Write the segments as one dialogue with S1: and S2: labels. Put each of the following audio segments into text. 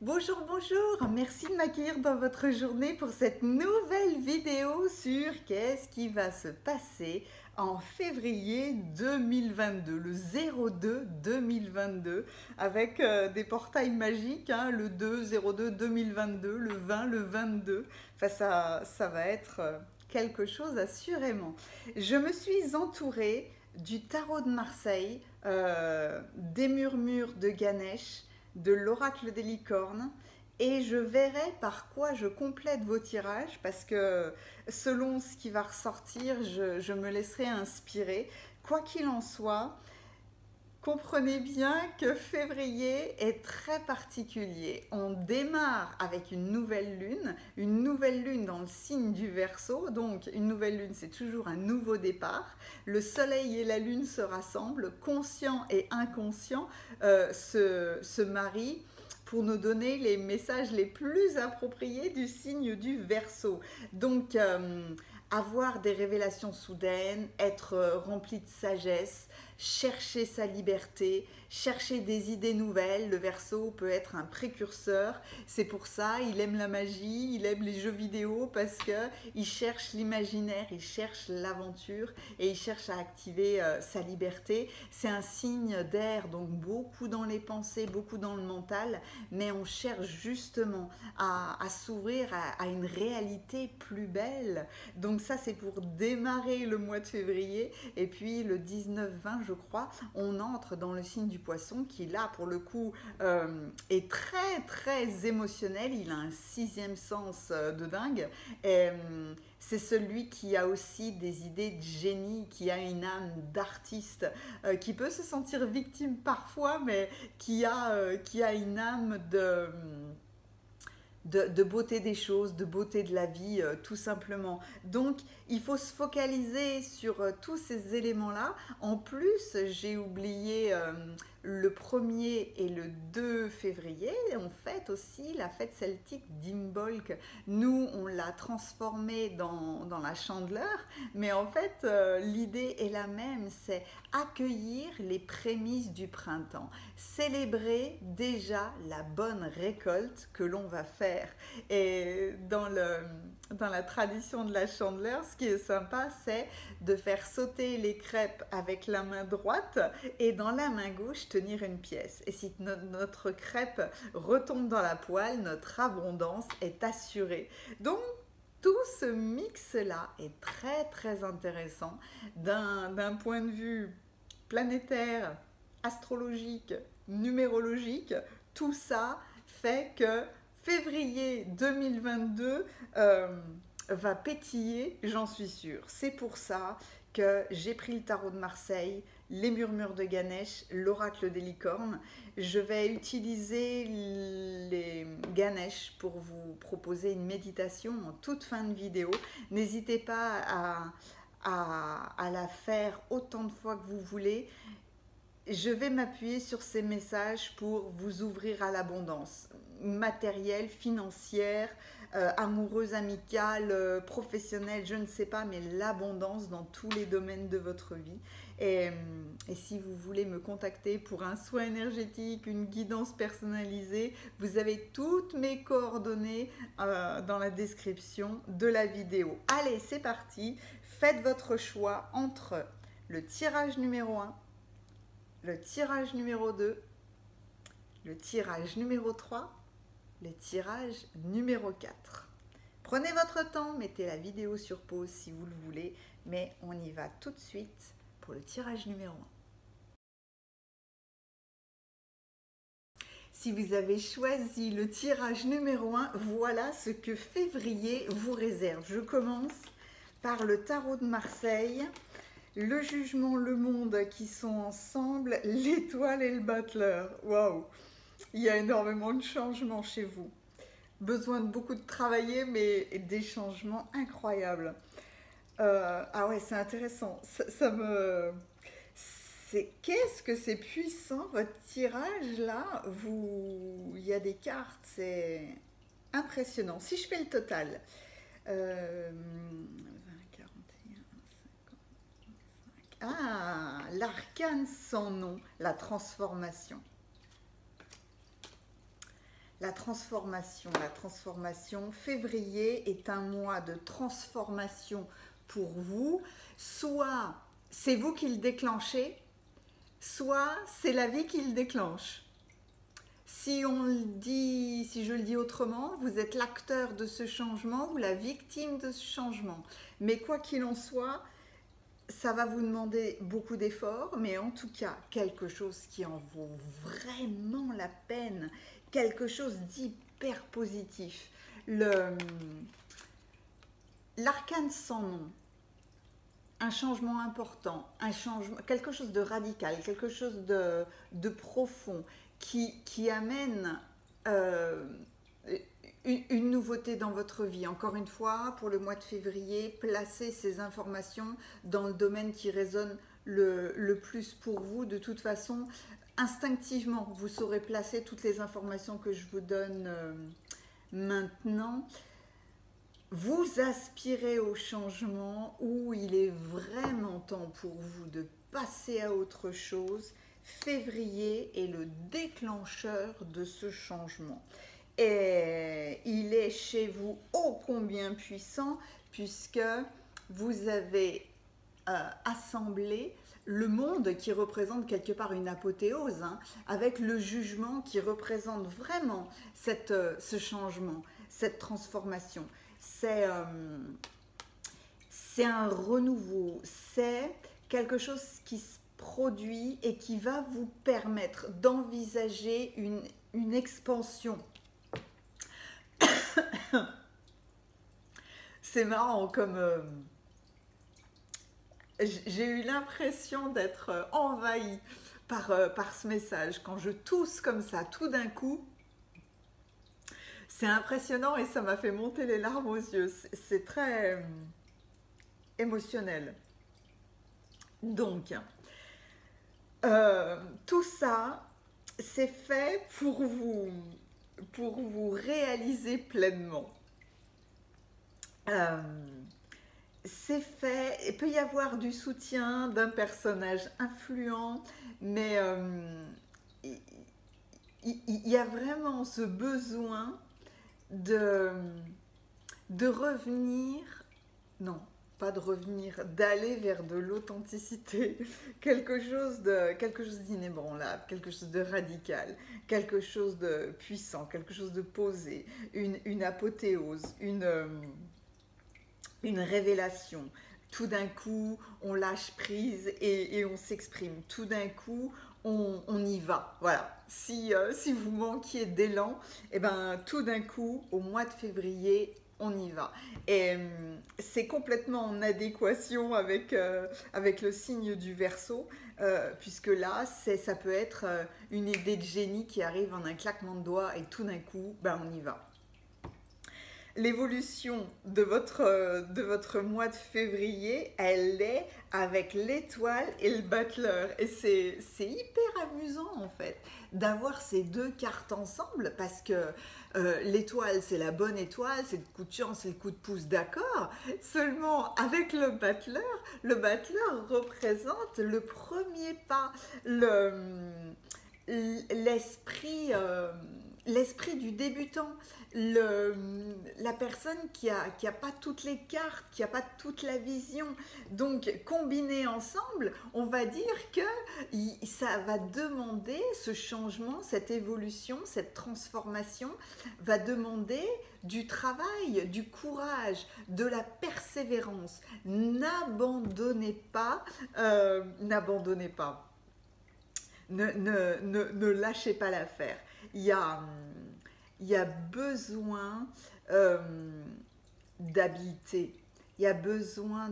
S1: Bonjour, bonjour, merci de m'accueillir dans votre journée pour cette nouvelle vidéo sur qu'est-ce qui va se passer en février 2022, le 02 2022, avec des portails magiques, hein, le 2, 02 2022, le 20, le 22. Enfin, ça va être quelque chose assurément. Je me suis entourée du tarot de Marseille, des murmures de Ganesh, de l'oracle des licornes, et je verrai par quoi je complète vos tirages parce que selon ce qui va ressortir, je me laisserai inspirer. Quoi qu'il en soit, comprenez bien que février est très particulier. On démarre avec une nouvelle lune dans le signe du Verseau. Donc une nouvelle lune, c'est toujours un nouveau départ. Le soleil et la lune se rassemblent, conscient et inconscient se marient pour nous donner les messages les plus appropriés du signe du Verseau. Donc avoir des révélations soudaines, être rempli de sagesse, chercher sa liberté, chercher des idées nouvelles. Le Verseau peut être un précurseur. C'est pour ça, il aime la magie, il aime les jeux vidéo parce qu'il cherche l'imaginaire, il cherche l'aventure et il cherche à activer sa liberté. C'est un signe d'air, donc beaucoup dans les pensées, beaucoup dans le mental, mais on cherche justement à s'ouvrir à une réalité plus belle. Donc ça, c'est pour démarrer le mois de février. Et puis le 19-20, je crois, on entre dans le signe du Poisson qui, là, pour le coup, est très, très émotionnel. Il a un sixième sens de dingue. Et, c'est celui qui a aussi des idées de génie, qui a une âme d'artiste, qui peut se sentir victime parfois, mais qui a une âme de beauté des choses, de beauté de la vie, tout simplement. Donc, il faut se focaliser sur tous ces éléments-là. En plus, j'ai oublié le 1er et le 2 février. On fête aussi la fête celtique d'Imbolc. Nous, on l'a transformée dans la Chandeleur, mais en fait, l'idée est la même, c'est accueillir les prémices du printemps, célébrer déjà la bonne récolte que l'on va faire. Et dans la tradition de la Chandeleur, ce qui est sympa, c'est de faire sauter les crêpes avec la main droite et dans la main gauche tenir une pièce. Et si notre crêpe retombe dans la poêle, notre abondance est assurée. Donc, tout ce mix-là est très très intéressant d'un point de vue planétaire, astrologique, numérologique. Tout ça fait que février 2022 va pétiller, j'en suis sûre. C'est pour ça que j'ai pris le tarot de Marseille, les murmures de Ganesh, l'oracle des licornes. Je vais utiliser les Ganesh pour vous proposer une méditation en toute fin de vidéo. N'hésitez pas à la faire autant de fois que vous voulez. Je vais m'appuyer sur ces messages pour vous ouvrir à l'abondance matérielle, financière, amoureuse, amicale, professionnelle, je ne sais pas, mais l'abondance dans tous les domaines de votre vie. Et si vous voulez me contacter pour un soin énergétique, une guidance personnalisée, vous avez toutes mes coordonnées dans la description de la vidéo. Allez, c'est parti, faites votre choix entre le tirage numéro 1, le tirage numéro 2, le tirage numéro 3, le tirage numéro 4. Prenez votre temps, mettez la vidéo sur pause si vous le voulez, mais on y va tout de suite pour le tirage numéro 1. Si vous avez choisi le tirage numéro 1, voilà ce que février vous réserve. Je commence par le tarot de Marseille. Le jugement, le monde qui sont ensemble, l'étoile et le battleur. Waouh! Il y a énormément de changements chez vous. Besoin de beaucoup de travailler, mais des changements incroyables. Ah ouais, c'est intéressant. Qu'est-ce que c'est puissant, votre tirage là. Il y a des cartes, c'est impressionnant. Si je fais le total, 20, 41, 50. Ah, l'arcane sans nom, la transformation. La transformation, la transformation. Février est un mois de transformation pour vous. Soit c'est vous qui le déclenchez, soit c'est la vie qui le déclenche. Si je le dis autrement, vous êtes l'acteur de ce changement ou la victime de ce changement. Mais quoi qu'il en soit, ça va vous demander beaucoup d'efforts, mais en tout cas, quelque chose qui en vaut vraiment la peine, quelque chose d'hyper positif. L'arcane sans nom, un changement important, quelque chose de radical, quelque chose de profond, qui amène une nouveauté dans votre vie. Encore une fois, pour le mois de février, placez ces informations dans le domaine qui résonne le plus pour vous. De toute façon, instinctivement, vous saurez placer toutes les informations que je vous donne maintenant. Vous aspirez au changement où il est vraiment temps pour vous de passer à autre chose. Février est le déclencheur de ce changement. Et il est chez vous ô combien puissant puisque vous avez assemblé le monde qui représente quelque part une apothéose, hein, avec le jugement qui représente vraiment ce changement, cette transformation. C'est un renouveau, c'est quelque chose qui se produit et qui va vous permettre d'envisager une expansion. C'est marrant comme j'ai eu l'impression d'être envahie par ce message. Quand je tousse comme ça, tout d'un coup, c'est impressionnant et ça m'a fait monter les larmes aux yeux. C'est très émotionnel. Donc, tout ça, c'est fait pour vous réaliser pleinement. C'est fait, il peut y avoir du soutien d'un personnage influent, mais il y a vraiment ce besoin de revenir, non, pas de revenir, d'aller vers de l'authenticité, quelque chose d'inébranlable, quelque chose de radical, quelque chose de puissant, quelque chose de posé, une apothéose, une révélation. Tout d'un coup, on lâche prise et on s'exprime. Tout d'un coup, on y va. Voilà. Si vous manquiez d'élan, eh ben, tout d'un coup, au mois de février, on y va. Et c'est complètement en adéquation avec le signe du Verseau, puisque là, ça peut être une idée de génie qui arrive en un claquement de doigts et tout d'un coup, ben, on y va. L'évolution de votre mois de février, elle est avec l'étoile et le battleur. Et c'est hyper amusant en fait d'avoir ces deux cartes ensemble parce que l'étoile, c'est la bonne étoile, c'est le coup de chance, c'est le coup de pouce, d'accord. Seulement avec le battleur représente le premier pas, l'esprit du débutant, la personne qui a pas toutes les cartes, qui a pas toute la vision. Donc combiné ensemble, on va dire que ça va demander ce changement, cette évolution, cette transformation va demander du travail, du courage, de la persévérance. N'abandonnez pas, n'abandonnez pas. Ne lâchez pas l'affaire. Il y a besoin d'habilité, il y a besoin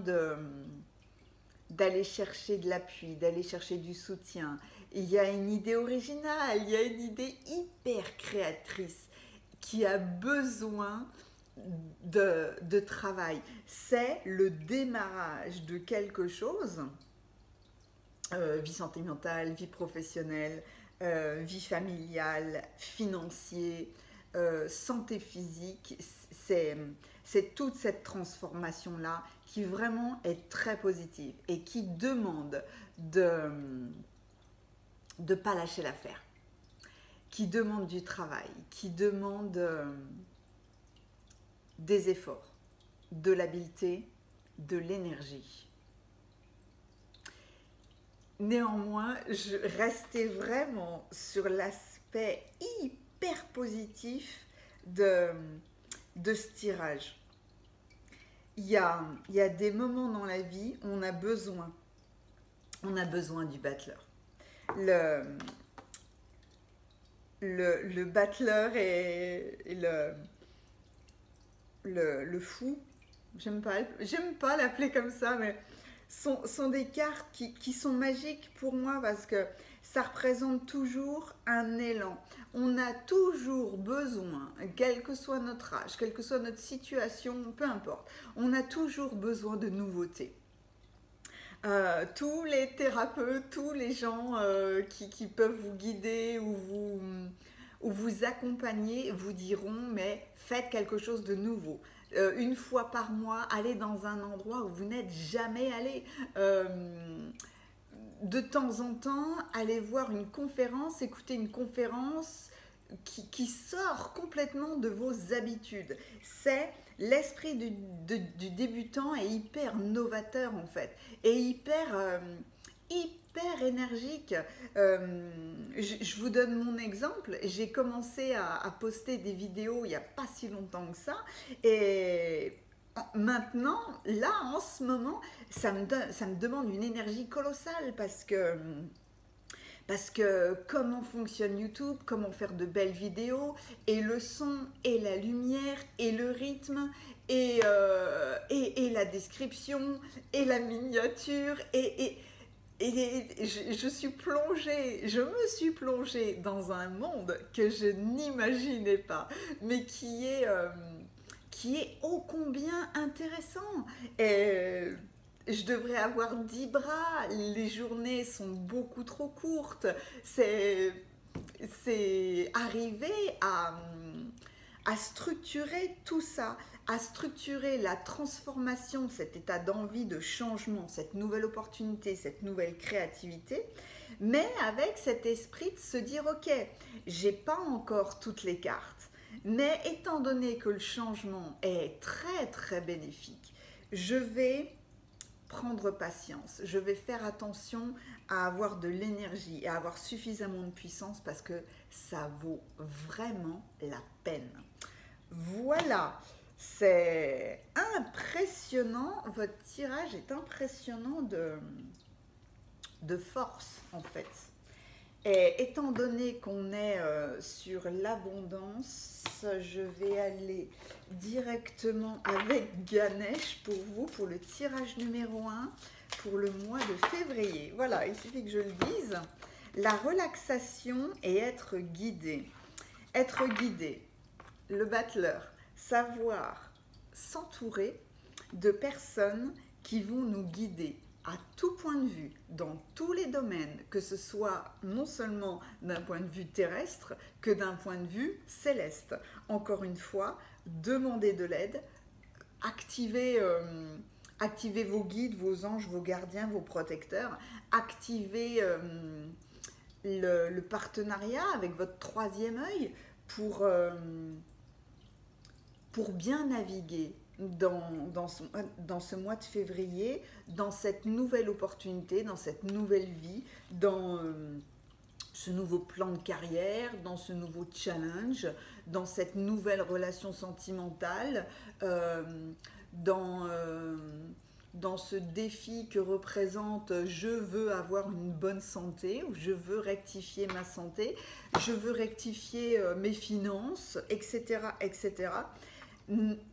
S1: d'aller chercher de l'appui, d'aller chercher du soutien. Il y a une idée originale, il y a une idée hyper créatrice qui a besoin de travail. C'est le démarrage de quelque chose, vie sentimentale, vie professionnelle, vie familiale, financier, santé physique, c'est toute cette transformation-là qui vraiment est très positive et qui demande de ne pas lâcher l'affaire. qui demande du travail, qui demande des efforts, de l'habileté, de l'énergie. Néanmoins, je restais vraiment sur l'aspect hyper positif de ce tirage. Il y a des moments dans la vie où on a besoin du battleur. Le battleur et le fou, j'aime pas l'appeler comme ça, mais sont des cartes qui sont magiques pour moi parce que ça représente toujours un élan. On a toujours besoin, quel que soit notre âge, quelle que soit notre situation, peu importe, on a toujours besoin de nouveautés. Tous les thérapeutes, tous les gens qui peuvent vous guider ou vous accompagner vous diront mais faites quelque chose de nouveau. Une fois par mois, allez dans un endroit où vous n'êtes jamais allé. De temps en temps, allez voir une conférence, écouter une conférence qui sort complètement de vos habitudes. C'est l'esprit du débutant est hyper novateur en fait, et hyper énergique. Je vous donne mon exemple. J'ai commencé à poster des vidéos il n'y a pas si longtemps que ça, et maintenant, là, en ce moment, ça me demande une énergie colossale parce que comment fonctionne YouTube, comment faire de belles vidéos, et le son, et la lumière, et le rythme, et la description, et la miniature, et je me suis plongée dans un monde que je n'imaginais pas, mais qui est ô combien intéressant. Et je devrais avoir 10 bras, les journées sont beaucoup trop courtes. C'est arriver à structurer tout ça, à structurer la transformation, cet état d'envie de changement, cette nouvelle opportunité, cette nouvelle créativité, mais avec cet esprit de se dire ok, j'ai pas encore toutes les cartes, mais étant donné que le changement est très très bénéfique, je vais prendre patience, je vais faire attention à avoir de l'énergie et à avoir suffisamment de puissance parce que ça vaut vraiment la peine. Voilà, c'est impressionnant, votre tirage est impressionnant de force en fait. Et étant donné qu'on est sur l'abondance, je vais aller directement avec Ganesh pour vous, pour le tirage numéro 1, pour le mois de février. Voilà, il suffit que je le dise. La relaxation et être guidé. Être guidé, le battleur, savoir s'entourer de personnes qui vont nous guider à tout point de vue, dans tous les domaines, que ce soit non seulement d'un point de vue terrestre, que d'un point de vue céleste. Encore une fois, demandez de l'aide, activez vos guides, vos anges, vos gardiens, vos protecteurs, activez le partenariat avec votre troisième œil pour bien naviguer dans ce mois de février, dans cette nouvelle opportunité, dans cette nouvelle vie, dans ce nouveau plan de carrière, dans ce nouveau challenge, dans cette nouvelle relation sentimentale, dans ce défi que représente je veux avoir une bonne santé, ou je veux rectifier ma santé, je veux rectifier mes finances, etc., etc.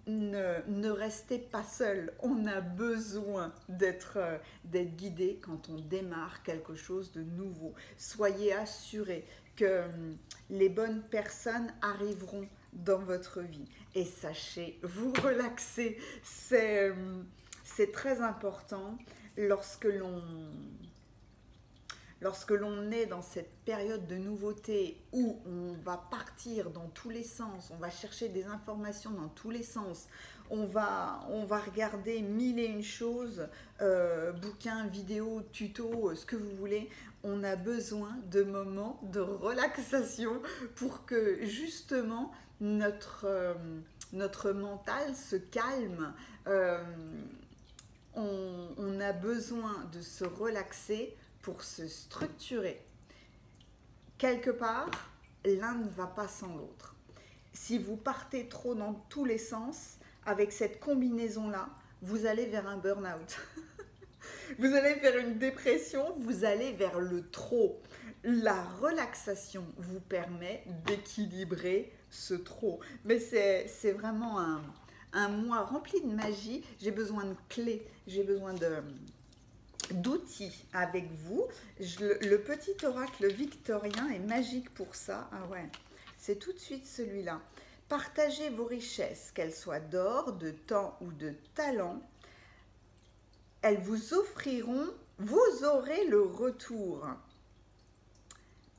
S1: Ne restez pas seul, on a besoin d'être guidé quand on démarre quelque chose de nouveau. Soyez assurés que les bonnes personnes arriveront dans votre vie. Et sachez, vous relaxer, c'est très important lorsque lorsque l'on est dans cette période de nouveauté où on va partir dans tous les sens, on va chercher des informations dans tous les sens, on va regarder mille et une choses, bouquins, vidéos, tutos, ce que vous voulez. On a besoin de moments de relaxation pour que justement notre mental se calme. On a besoin de se relaxer pour se structurer. Quelque part, l'un ne va pas sans l'autre. Si vous partez trop dans tous les sens, avec cette combinaison-là, vous allez vers un burn-out. Vous allez vers une dépression, vous allez vers le trop. La relaxation vous permet d'équilibrer ce trop. Mais c'est vraiment un mois rempli de magie. J'ai besoin de clés, j'ai besoin d'outils avec vous. Le petit oracle victorien est magique pour ça. Ah ouais, c'est tout de suite celui-là. Partagez vos richesses, qu'elles soient d'or, de temps ou de talent. Elles vous offriront, vous aurez le retour.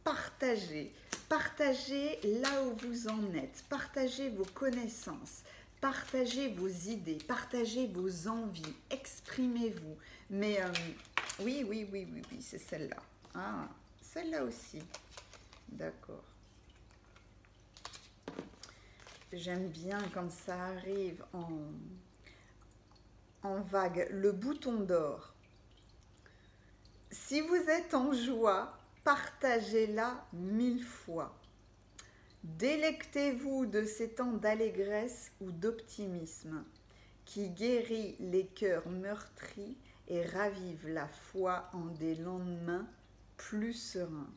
S1: Partagez, partagez là où vous en êtes, partagez vos connaissances, partagez vos idées, partagez vos envies, exprimez-vous. Mais oui, c'est celle-là. Ah, celle-là aussi. D'accord. J'aime bien quand ça arrive en vague. Le bouton d'or. Si vous êtes en joie, partagez-la 1000 fois. Délectez-vous de ces temps d'allégresse ou d'optimisme qui guérit les cœurs meurtris et ravive la foi en des lendemains plus sereins.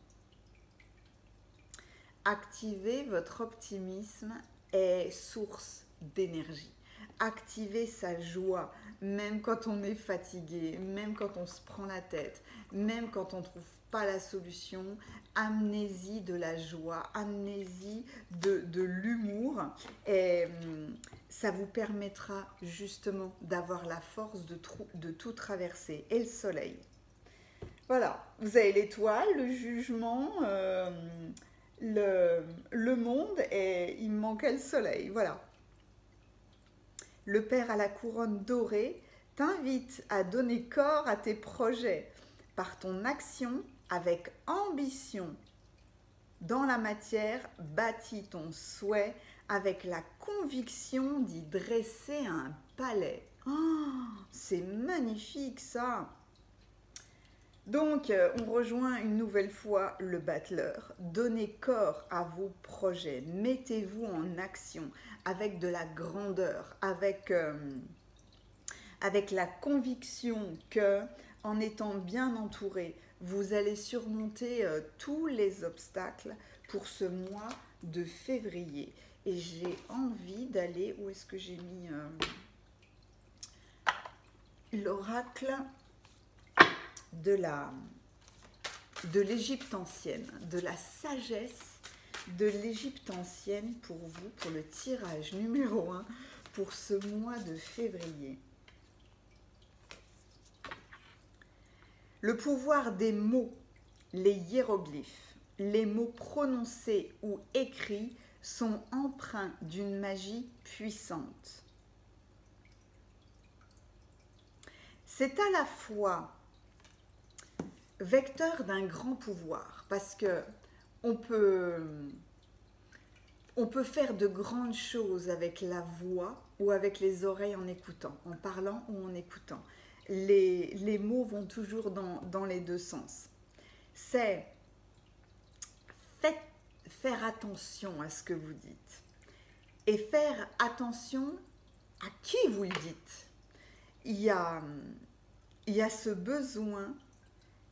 S1: Activez votre optimisme est source d'énergie. Activez sa joie, même quand on est fatigué, même quand on se prend la tête, même quand on ne trouve pas la solution. Amenez-y de la joie, amenez-y de l'humour et ça vous permettra justement d'avoir la force de tout traverser. Et le soleil. Voilà, vous avez l'étoile, le jugement, le monde et il me manquait le soleil. Voilà. Le Père à la couronne dorée t'invite à donner corps à tes projets par ton action avec ambition. Dans la matière, bâtis ton souhait avec la conviction d'y dresser un palais. Oh, c'est magnifique ça! Donc, on rejoint une nouvelle fois le battleur. Donnez corps à vos projets, mettez-vous en action avec de la grandeur, avec la conviction que, en étant bien entouré, vous allez surmonter tous les obstacles pour ce mois de février. Et j'ai envie d'aller, où est-ce que j'ai mis l'oracle de l'Égypte ancienne, de la sagesse de l'Égypte ancienne pour vous, pour le tirage numéro 1 pour ce mois de février. Le pouvoir des mots, les hiéroglyphes, les mots prononcés ou écrits sont empreints d'une magie puissante. C'est à la fois vecteur d'un grand pouvoir, parce que on peut faire de grandes choses avec la voix ou avec les oreilles en écoutant, en parlant ou en écoutant. Les mots vont toujours dans les deux sens. C'est faire attention à ce que vous dites et faire attention à qui vous le dites. Il y a ce besoin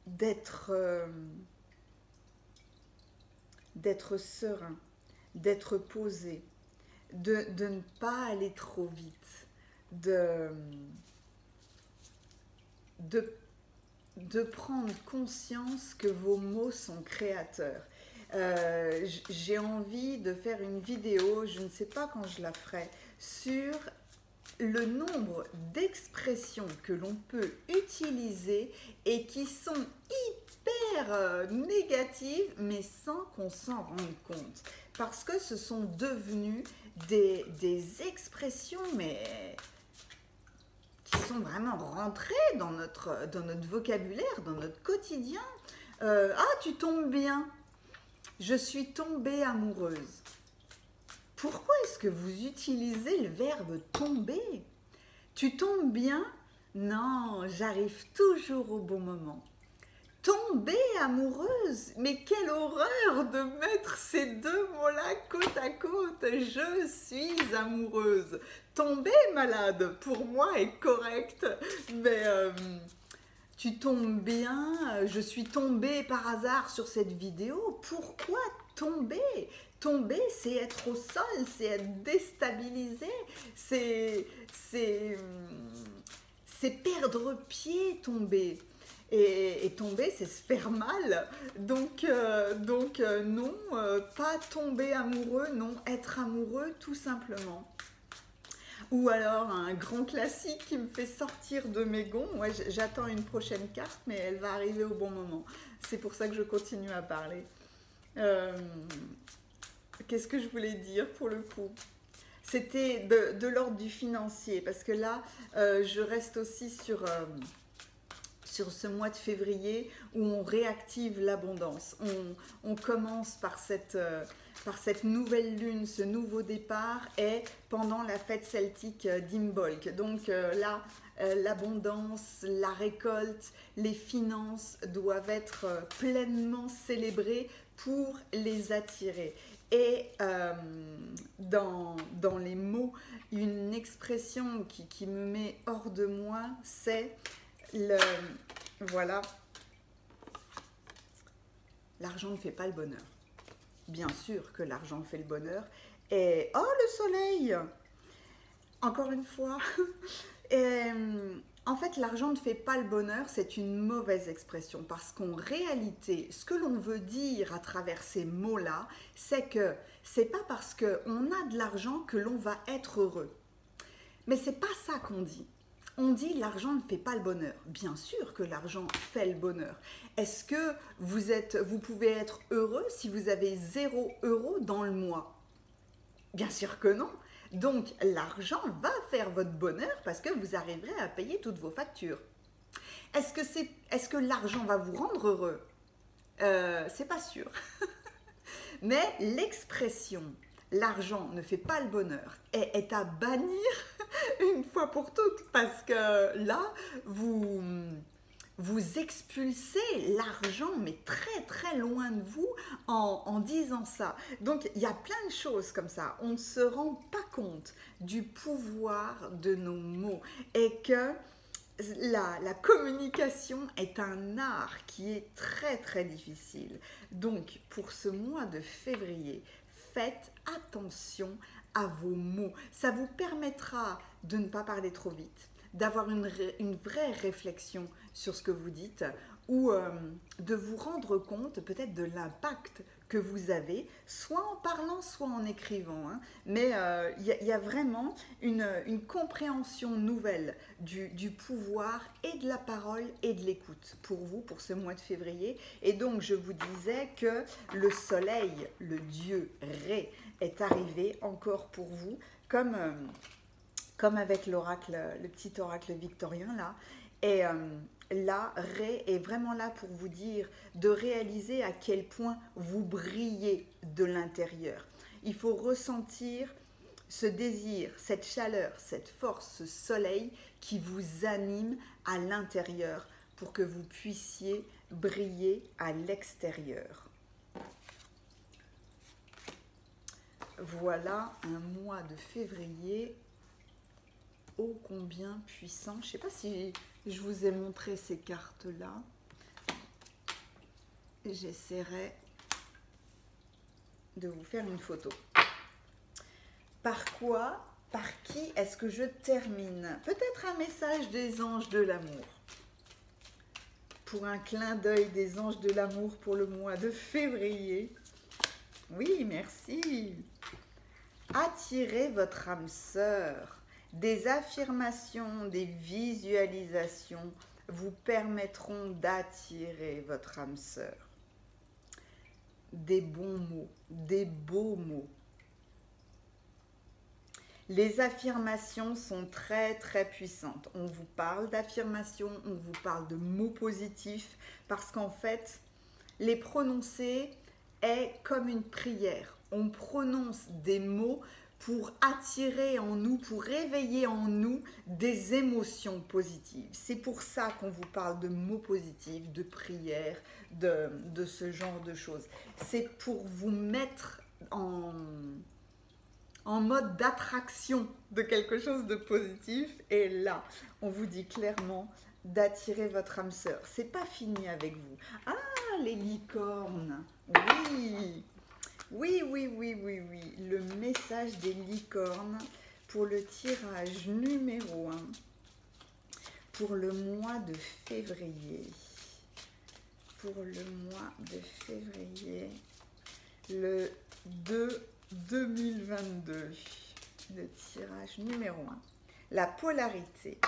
S1: d'être serein, d'être posé, de ne pas aller trop vite, de prendre conscience que vos mots sont créateurs. J'ai envie de faire une vidéo, je ne sais pas quand je la ferai, sur le nombre d'expressions que l'on peut utiliser et qui sont hyper négatives, mais sans qu'on s'en rende compte. Parce que ce sont devenus des expressions, mais qui sont vraiment rentrées dans notre vocabulaire, dans notre quotidien. Ah, tu tombes bien. Je suis tombée amoureuse. Pourquoi est-ce que vous utilisez le verbe tomber? Tu tombes bien? Non, j'arrive toujours au bon moment. Tomber amoureuse? Mais quelle horreur de mettre ces deux mots-là côte à côte. Je suis amoureuse. Tomber malade, pour moi, est correct. Mais tu tombes bien, je suis tombée par hasard sur cette vidéo. Pourquoi tomber? Tomber, c'est être au sol, c'est être déstabilisé, c'est perdre pied, tomber. Et tomber, c'est se faire mal. Donc non, pas tomber amoureux, non, être amoureux tout simplement. Ou alors un grand classique qui me fait sortir de mes gonds. Ouais, j'attends une prochaine carte, mais elle va arriver au bon moment. C'est pour ça que je continue à parler. Qu'est-ce que je voulais dire pour le coup? C'était de l'ordre du financier, parce que là, je reste aussi sur ce mois de février où on réactive l'abondance. On commence par cette nouvelle lune, ce nouveau départ, et pendant la fête celtique d'Imbolc. Donc là, l'abondance, la récolte, les finances doivent être pleinement célébrées pour les attirer. Et dans les mots, une expression qui me met hors de moi, c'est voilà, l'argent ne fait pas le bonheur. Bien sûr que l'argent fait le bonheur. Et oh, le soleil! Encore une fois. En fait, l'argent ne fait pas le bonheur, c'est une mauvaise expression parce qu'en réalité, ce que l'on veut dire à travers ces mots-là, c'est que c'est pas parce qu'on a de l'argent que l'on va être heureux. Mais c'est pas ça qu'on dit. On dit l'argent ne fait pas le bonheur. Bien sûr que l'argent fait le bonheur. Est-ce que vous pouvez être heureux si vous avez 0 € dans le mois? Bien sûr que non. Donc, l'argent va faire votre bonheur parce que vous arriverez à payer toutes vos factures. Est-ce que l'argent va vous rendre heureux? C'est pas sûr. Mais l'expression « l'argent ne fait pas le bonheur » est à bannir une fois pour toutes parce que là, vous expulsez l'argent, mais très très loin de vous en disant ça. Donc il y a plein de choses comme ça. On ne se rend pas compte du pouvoir de nos mots et que la communication est un art qui est très très difficile. Donc pour ce mois de février, faites attention à vos mots. Ça vous permettra de ne pas parler trop vite, d'avoir une vraie réflexion sur ce que vous dites ou de vous rendre compte peut-être de l'impact que vous avez, soit en parlant, soit en écrivant. Hein. Mais il y a vraiment une compréhension nouvelle du pouvoir et de la parole et de l'écoute pour vous, pour ce mois de février. Et donc, je vous disais que le soleil, le dieu Ré, est arrivé encore pour vous, comme avec l'oracle, le petit oracle victorien là. Et là, Ré est vraiment là pour vous dire de réaliser à quel point vous brillez de l'intérieur. Il faut ressentir ce désir, cette chaleur, cette force, ce soleil qui vous anime à l'intérieur pour que vous puissiez briller à l'extérieur. Voilà un mois de février ô combien puissant. Je ne sais pas si je vous ai montré ces cartes-là. J'essaierai de vous faire une photo. Par quoi, par qui est-ce que je termine? Peut-être un message des anges de l'amour. Pour un clin d'œil des anges de l'amour pour le mois de février. Oui, merci. Attirez votre âme sœur. Des affirmations, des visualisations vous permettront d'attirer votre âme sœur. Des bons mots, des beaux mots. Les affirmations sont très très puissantes. On vous parle d'affirmations, on vous parle de mots positifs parce qu'en fait, les prononcer est comme une prière. On prononce des mots pour attirer en nous, pour réveiller en nous des émotions positives. C'est pour ça qu'on vous parle de mots positifs, de prières, de ce genre de choses. C'est pour vous mettre en mode d'attraction de quelque chose de positif. Et là, on vous dit clairement d'attirer votre âme sœur. C'est pas fini avec vous. Ah, les licornes. Oui, oui, oui, oui, oui, oui. Le message des licornes pour le tirage numéro 1 pour le mois de février. Pour le mois de février, le 2 2022, le tirage numéro 1. La polarité.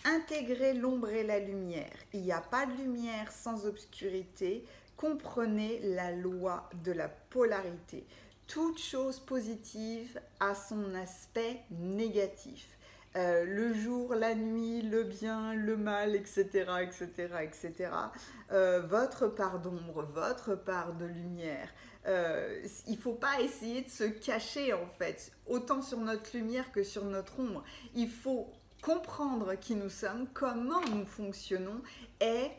S1: Intégrez l'ombre et la lumière. Il n'y a pas de lumière sans obscurité. Comprenez la loi de la polarité. Toute chose positive a son aspect négatif. Le jour, la nuit, le bien, le mal, etc., etc., etc. Votre part d'ombre, votre part de lumière. Il ne faut pas essayer de se cacher en fait, autant sur notre lumière que sur notre ombre. Il faut comprendre qui nous sommes, comment nous fonctionnons et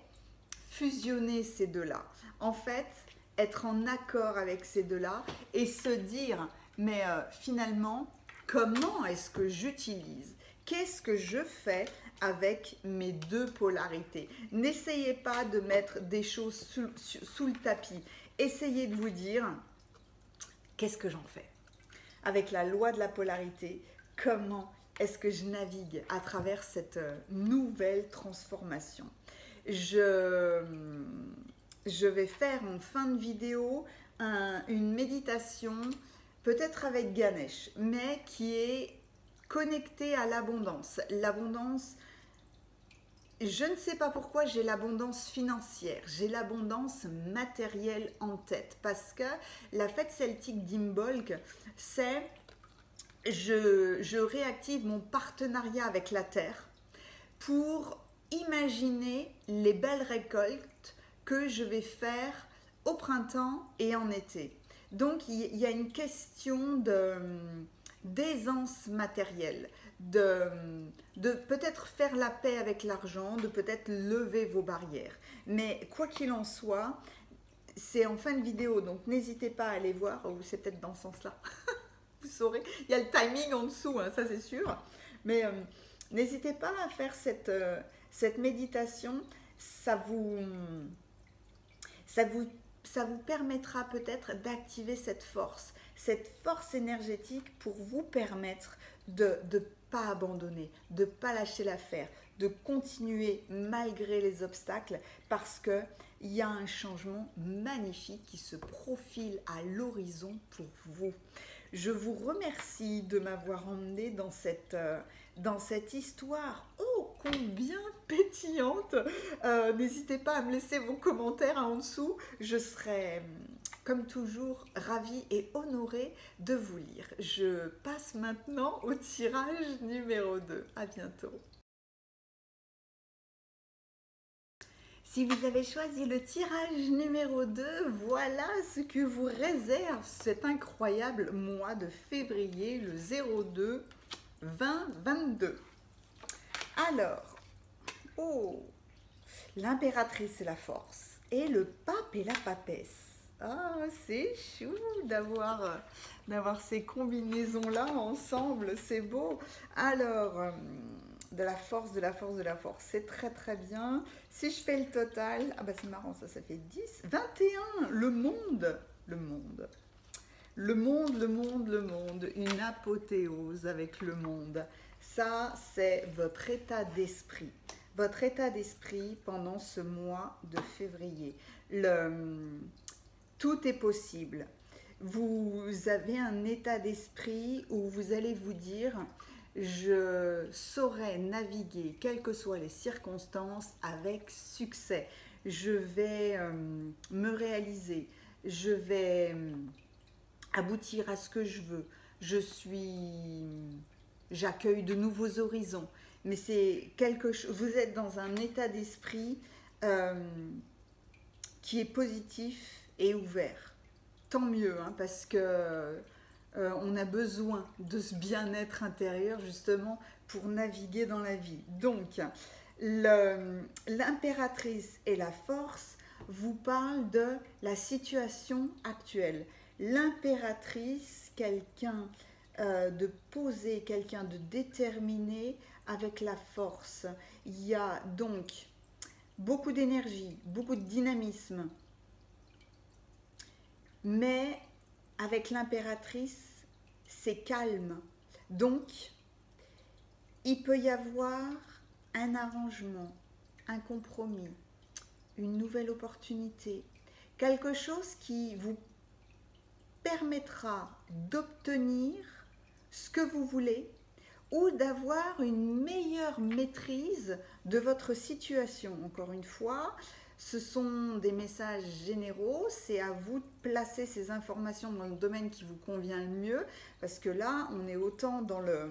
S1: fusionner ces deux-là. En fait, être en accord avec ces deux-là et se dire, mais finalement, comment est-ce que j'utilise? Qu'est-ce que je fais avec mes deux polarités? N'essayez pas de mettre des choses sous le tapis. Essayez de vous dire, qu'est-ce que j'en fais? Avec la loi de la polarité, comment est-ce que je navigue à travers cette nouvelle transformation? Je vais faire en fin de vidéo une méditation, peut-être avec Ganesh, mais qui est connectée à l'abondance. L'abondance, je ne sais pas pourquoi j'ai l'abondance financière, j'ai l'abondance matérielle en tête, parce que la fête celtique d'Imbolc, c'est je réactive mon partenariat avec la Terre pour imaginer les belles récoltes que je vais faire au printemps et en été. Donc il y a une question d'aisance matérielle, de peut-être faire la paix avec l'argent, de peut-être lever vos barrières. Mais quoi qu'il en soit, c'est en fin de vidéo, donc n'hésitez pas à aller voir, ou c'est peut-être dans ce sens-là. Vous saurez, il y a le timing en dessous, hein, ça c'est sûr. Mais n'hésitez pas à faire cette méditation, ça vous permettra peut-être d'activer cette force énergétique pour vous permettre de ne pas abandonner, de ne pas lâcher l'affaire, de continuer malgré les obstacles, parce qu'il y a un changement magnifique qui se profile à l'horizon pour vous. Je vous remercie de m'avoir emmené dans cette histoire ô combien pétillante. N'hésitez pas à me laisser vos commentaires en dessous. Je serai, comme toujours, ravie et honorée de vous lire. Je passe maintenant au tirage numéro 2. À bientôt. Si vous avez choisi le tirage numéro 2, voilà ce que vous réserve cet incroyable mois de février, le 02 2022. Alors, l'impératrice et la force, et le pape et la papesse. Ah, c'est chou d'avoir ces combinaisons-là ensemble, c'est beau. Alors, de la force, de la force, de la force, c'est très très bien. Si je fais le total, ah bah c'est marrant, ça fait 10, 21, le monde, le monde. Le monde, le monde, le monde, une apothéose avec le monde. Ça, c'est votre état d'esprit. Votre état d'esprit pendant ce mois de février. Tout est possible. Vous avez un état d'esprit où vous allez vous dire, je saurai naviguer, quelles que soient les circonstances, avec succès. Je vais me réaliser, je vais aboutir à ce que je veux. J'accueille de nouveaux horizons. Mais c'est quelque chose, vous êtes dans un état d'esprit euh, qui est positif et ouvert. Tant mieux, hein, parce que on a besoin de ce bien-être intérieur justement pour naviguer dans la vie. Donc, l'impératrice et la force vous parlent de la situation actuelle. L'impératrice, quelqu'un de posé, quelqu'un de déterminé avec la force. Il y a donc beaucoup d'énergie, beaucoup de dynamisme, mais avec l'impératrice, c'est calme. Donc, il peut y avoir un arrangement, un compromis, une nouvelle opportunité, quelque chose qui vous permettra d'obtenir ce que vous voulez ou d'avoir une meilleure maîtrise de votre situation. Encore une fois, ce sont des messages généraux, c'est à vous de placer ces informations dans le domaine qui vous convient le mieux, parce que là, on est autant dans le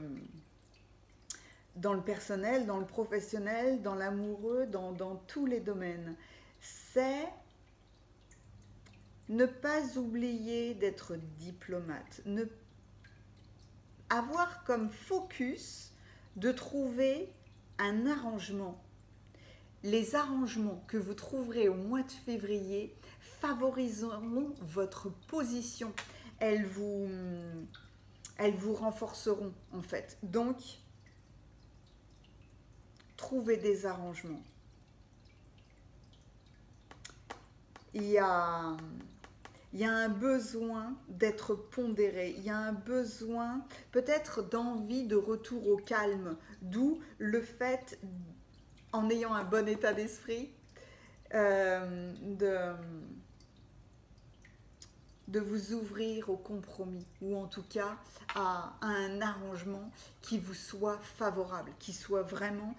S1: personnel, dans le professionnel, dans l'amoureux, dans tous les domaines. C'est ne pas oublier d'être diplomate, avoir comme focus de trouver un arrangement. Les arrangements que vous trouverez au mois de février favoriseront votre position. Elles vous renforceront en fait. Donc, trouvez des arrangements. Il y a un besoin d'être pondéré, il y a un besoin peut-être d'envie de retour au calme, d'où le fait, en ayant un bon état d'esprit, de vous ouvrir au compromis, ou en tout cas à un arrangement qui vous soit favorable, qui soit vraiment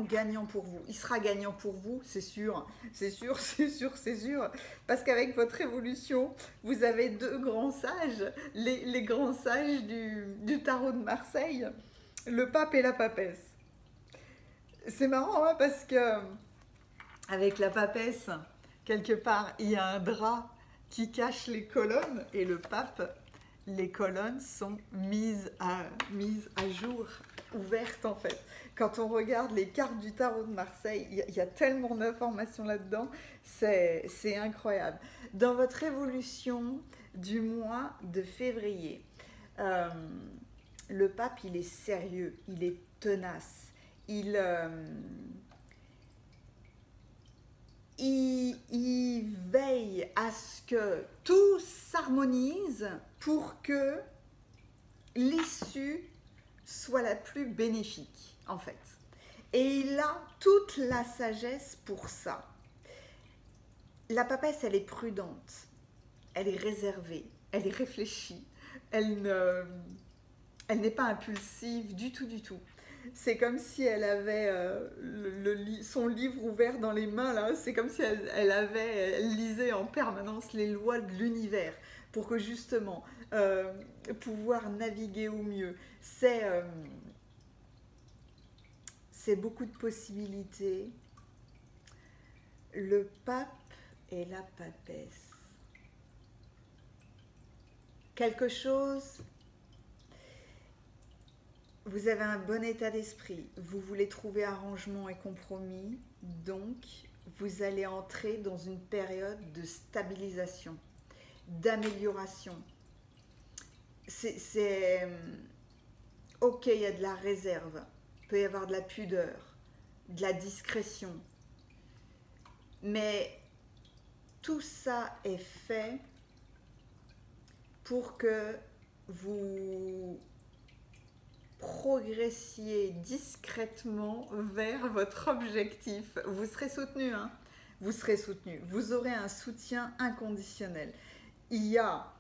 S1: gagnant pour vous. Il sera gagnant pour vous, c'est sûr, c'est sûr, c'est sûr, c'est sûr, parce qu'avec votre évolution, vous avez deux grands sages, les grands sages du tarot de Marseille, le pape et la papesse. C'est marrant, hein, parce que avec la papesse, quelque part, il y a un drap qui cache les colonnes, et le pape, les colonnes sont mises à jour, ouvertes en fait. Quand on regarde les cartes du tarot de Marseille, il y a tellement d'informations là-dedans, c'est incroyable. Dans votre évolution du mois de février, le pape, il est sérieux, il est tenace, il veille à ce que tout s'harmonise pour que l'issue soit la plus bénéfique, en fait. Et il a toute la sagesse pour ça. La papesse, elle est prudente, elle est réservée, elle est réfléchie, elle n'est pas impulsive du tout, du tout. C'est comme si elle avait son livre ouvert dans les mains, là. C'est comme si elle lisait en permanence les lois de l'univers pour que justement pouvoir naviguer au mieux. C'est beaucoup de possibilités. Le pape et la papesse. Quelque chose. Vous avez un bon état d'esprit, vous voulez trouver arrangement et compromis, donc vous allez entrer dans une période de stabilisation, d'amélioration. Ok, il y a de la réserve, il peut y avoir de la pudeur, de la discrétion, mais tout ça est fait pour que vous progressiez discrètement vers votre objectif. Vous serez soutenu, hein? Vous serez soutenu. Vous aurez un soutien inconditionnel. Il y a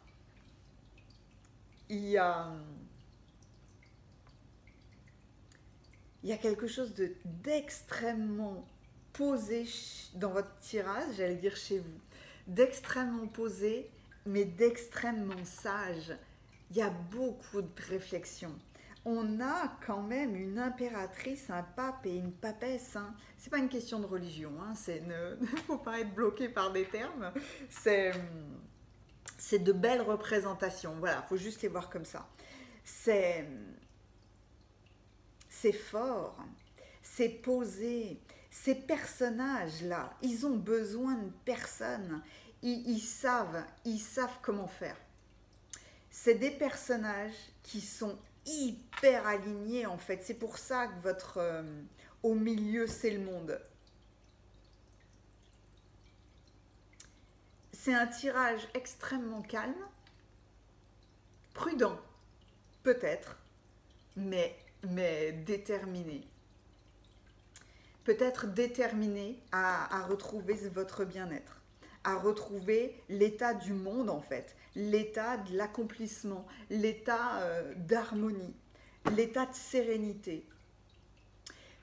S1: il y a quelque chose d'extrêmement posé dans votre tirage, j'allais dire chez vous, d'extrêmement posé, mais d'extrêmement sage. Il y a beaucoup de réflexion. On a quand même une impératrice, un pape et une papesse. Hein. C'est pas une question de religion. Hein. Ne faut pas être bloqué par des termes. C'est de belles représentations. Voilà, faut juste les voir comme ça. C'est fort, c'est posé. Ces personnages-là, ils ont besoin de personne. Ils savent comment faire. C'est des personnages qui sont hyper alignés en fait. C'est pour ça que votre au milieu, c'est le monde. C'est un tirage extrêmement calme, prudent, peut-être, mais déterminé. Peut-être déterminé à retrouver votre bien-être, à retrouver l'état du monde en fait, l'état de l'accomplissement, l'état d'harmonie, l'état de sérénité.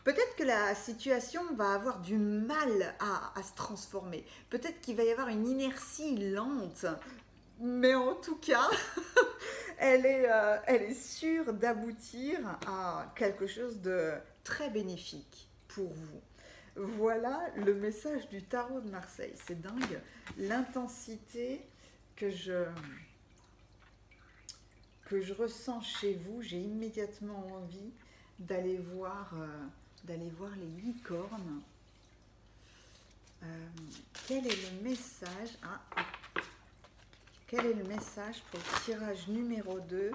S1: Peut-être que la situation va avoir du mal à se transformer. Peut-être qu'il va y avoir une inertie lente. Mais en tout cas, elle est sûre d'aboutir à quelque chose de très bénéfique pour vous. Voilà le message du tarot de Marseille. C'est dingue. L'intensité que je ressens chez vous, j'ai immédiatement envie d'aller voir les licornes. Quel est le message Quel est le message pour le tirage numéro 2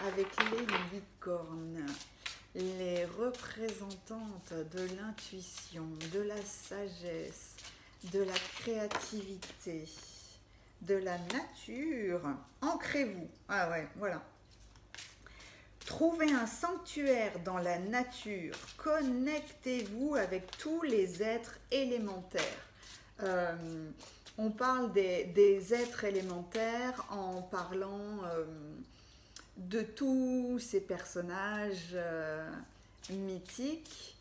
S1: avec les licornes? Les représentantes de l'intuition, de la sagesse, de la créativité, de la nature. Ancrez-vous. Ah ouais, voilà. Trouvez un sanctuaire dans la nature. Connectez-vous avec tous les êtres élémentaires. On parle des êtres élémentaires en parlant de tous ces personnages mythiques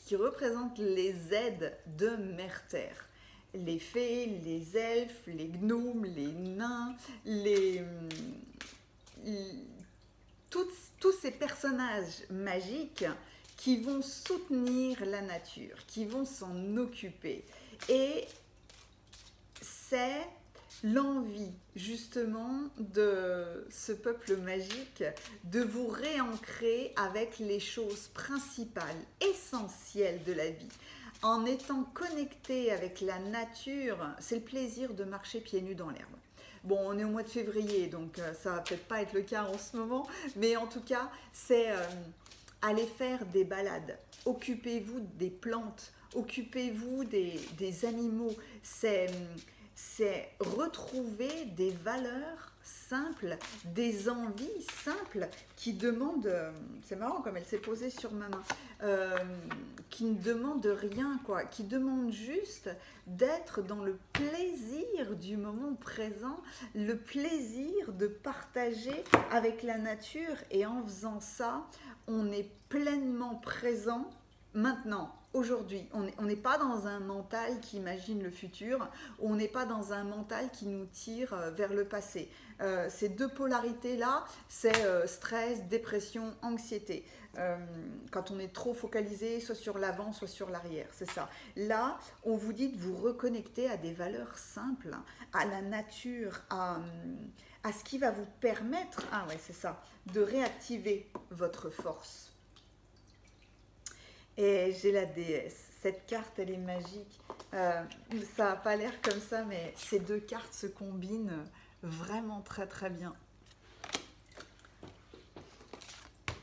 S1: qui représentent les aides de Mère Terre. Les fées, les elfes, les gnomes, les nains, tous ces personnages magiques qui vont soutenir la nature, qui vont s'en occuper. Et c'est l'envie justement de ce peuple magique de vous réancrer avec les choses principales, essentielles de la vie. En étant connecté avec la nature, c'est le plaisir de marcher pieds nus dans l'herbe. Bon, on est au mois de février, donc ça va peut-être pas être le cas en ce moment, mais en tout cas, c'est aller faire des balades. Occupez-vous des plantes, occupez-vous des animaux. C'est retrouver des valeurs simples, des envies simples qui demandent, c'est marrant comme elle s'est posée sur ma main, qui ne demandent rien, quoi, qui demandent juste d'être dans le plaisir du moment présent, le plaisir de partager avec la nature, et en faisant ça, on est pleinement présent maintenant. Aujourd'hui, on n'est pas dans un mental qui imagine le futur, on n'est pas dans un mental qui nous tire vers le passé. Ces deux polarités-là, c'est stress, dépression, anxiété. Quand on est trop focalisé, soit sur l'avant, soit sur l'arrière, c'est ça. Là, on vous dit de vous reconnecter à des valeurs simples, à la nature, à ce qui va vous permettre, ah ouais, c'est ça, de réactiver votre force. Et j'ai la déesse. Cette carte, elle est magique. Ça n'a pas l'air comme ça, mais ces deux cartes se combinent vraiment très très bien.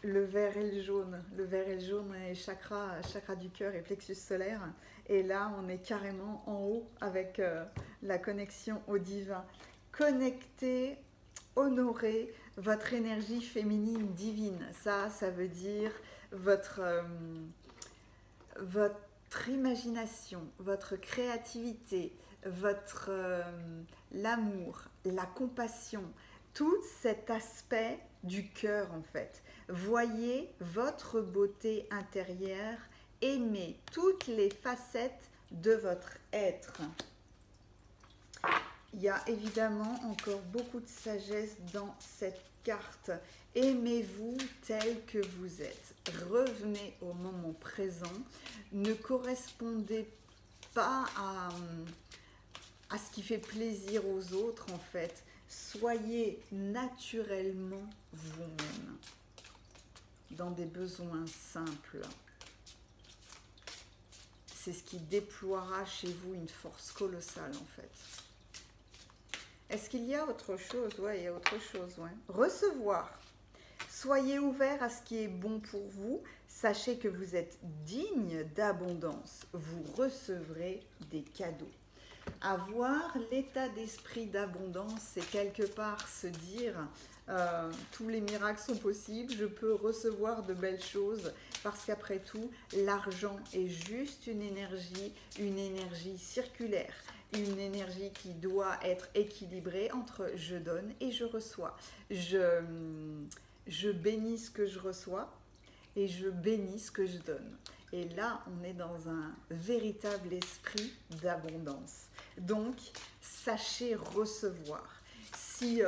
S1: Le vert et le jaune. Le vert et le jaune est chakra du cœur et plexus solaire. Et là, on est carrément en haut avec la connexion au divin. Connectez, honorez votre énergie féminine divine. Ça veut dire votre imagination, votre créativité, l'amour, la compassion, tout cet aspect du cœur en fait. Voyez votre beauté intérieure, aimez toutes les facettes de votre être. Il y a évidemment encore beaucoup de sagesse dans cette carte. Aimez-vous tel que vous êtes. Revenez au moment présent. Ne correspondez pas à ce qui fait plaisir aux autres en fait. Soyez naturellement vous-même dans des besoins simples. C'est ce qui déploiera chez vous une force colossale en fait. Est-ce qu'il y a autre chose? Ouais, il y a autre chose. Ouais. Recevoir. Soyez ouvert à ce qui est bon pour vous. Sachez que vous êtes digne d'abondance. Vous recevrez des cadeaux. Avoir l'état d'esprit d'abondance, c'est quelque part se dire tous les miracles sont possibles, je peux recevoir de belles choses parce qu'après tout, l'argent est juste une énergie circulaire. Une énergie qui doit être équilibrée entre je donne et je reçois. Je bénis ce que je reçois et je bénis ce que je donne. Et là, on est dans un véritable esprit d'abondance. Donc, sachez recevoir. Si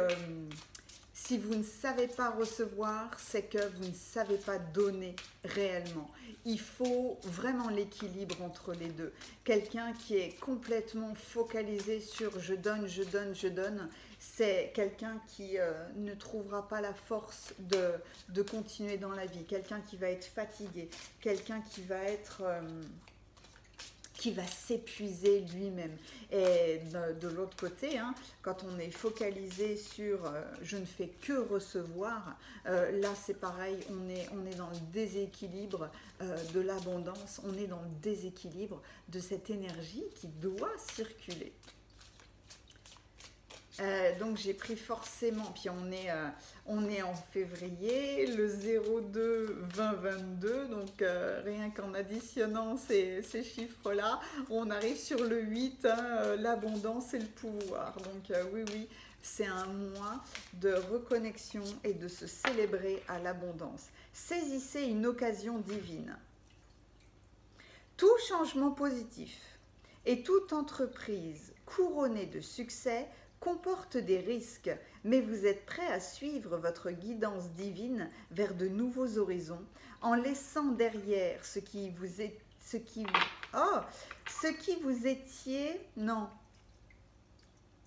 S1: vous ne savez pas recevoir, c'est que vous ne savez pas donner réellement. Il faut vraiment l'équilibre entre les deux. Quelqu'un qui est complètement focalisé sur je donne, je donne, je donne, c'est quelqu'un qui ne trouvera pas la force de continuer dans la vie. Quelqu'un qui va être fatigué, quelqu'un qui va être... qui va s'épuiser lui-même. Et de l'autre côté, hein, quand on est focalisé sur je ne fais que recevoir, là c'est pareil, on est dans le déséquilibre de l'abondance, on est dans le déséquilibre de cette énergie qui doit circuler. Donc j'ai pris forcément, puis on est en février, le 02-2022, donc rien qu'en additionnant ces chiffres-là, on arrive sur le 8, hein, l'abondance et le pouvoir. Donc oui, c'est un mois de reconnexion et de se célébrer à l'abondance. Saisissez une occasion divine. Tout changement positif et toute entreprise couronnée de succès comporte des risques, mais vous êtes prêt à suivre votre guidance divine vers de nouveaux horizons, en laissant derrière ce qui vous étiez, non,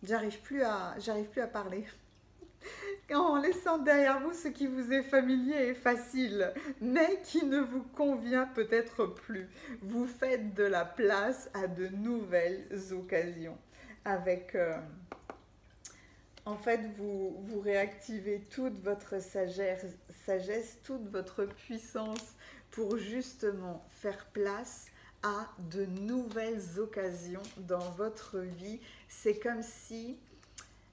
S1: j'arrive plus à parler, en laissant derrière vous ce qui vous est familier et facile, mais qui ne vous convient peut-être plus. Vous faites de la place à de nouvelles occasions, avec... En fait, vous réactivez toute votre sagesse, toute votre puissance pour justement faire place à de nouvelles occasions dans votre vie. C'est comme si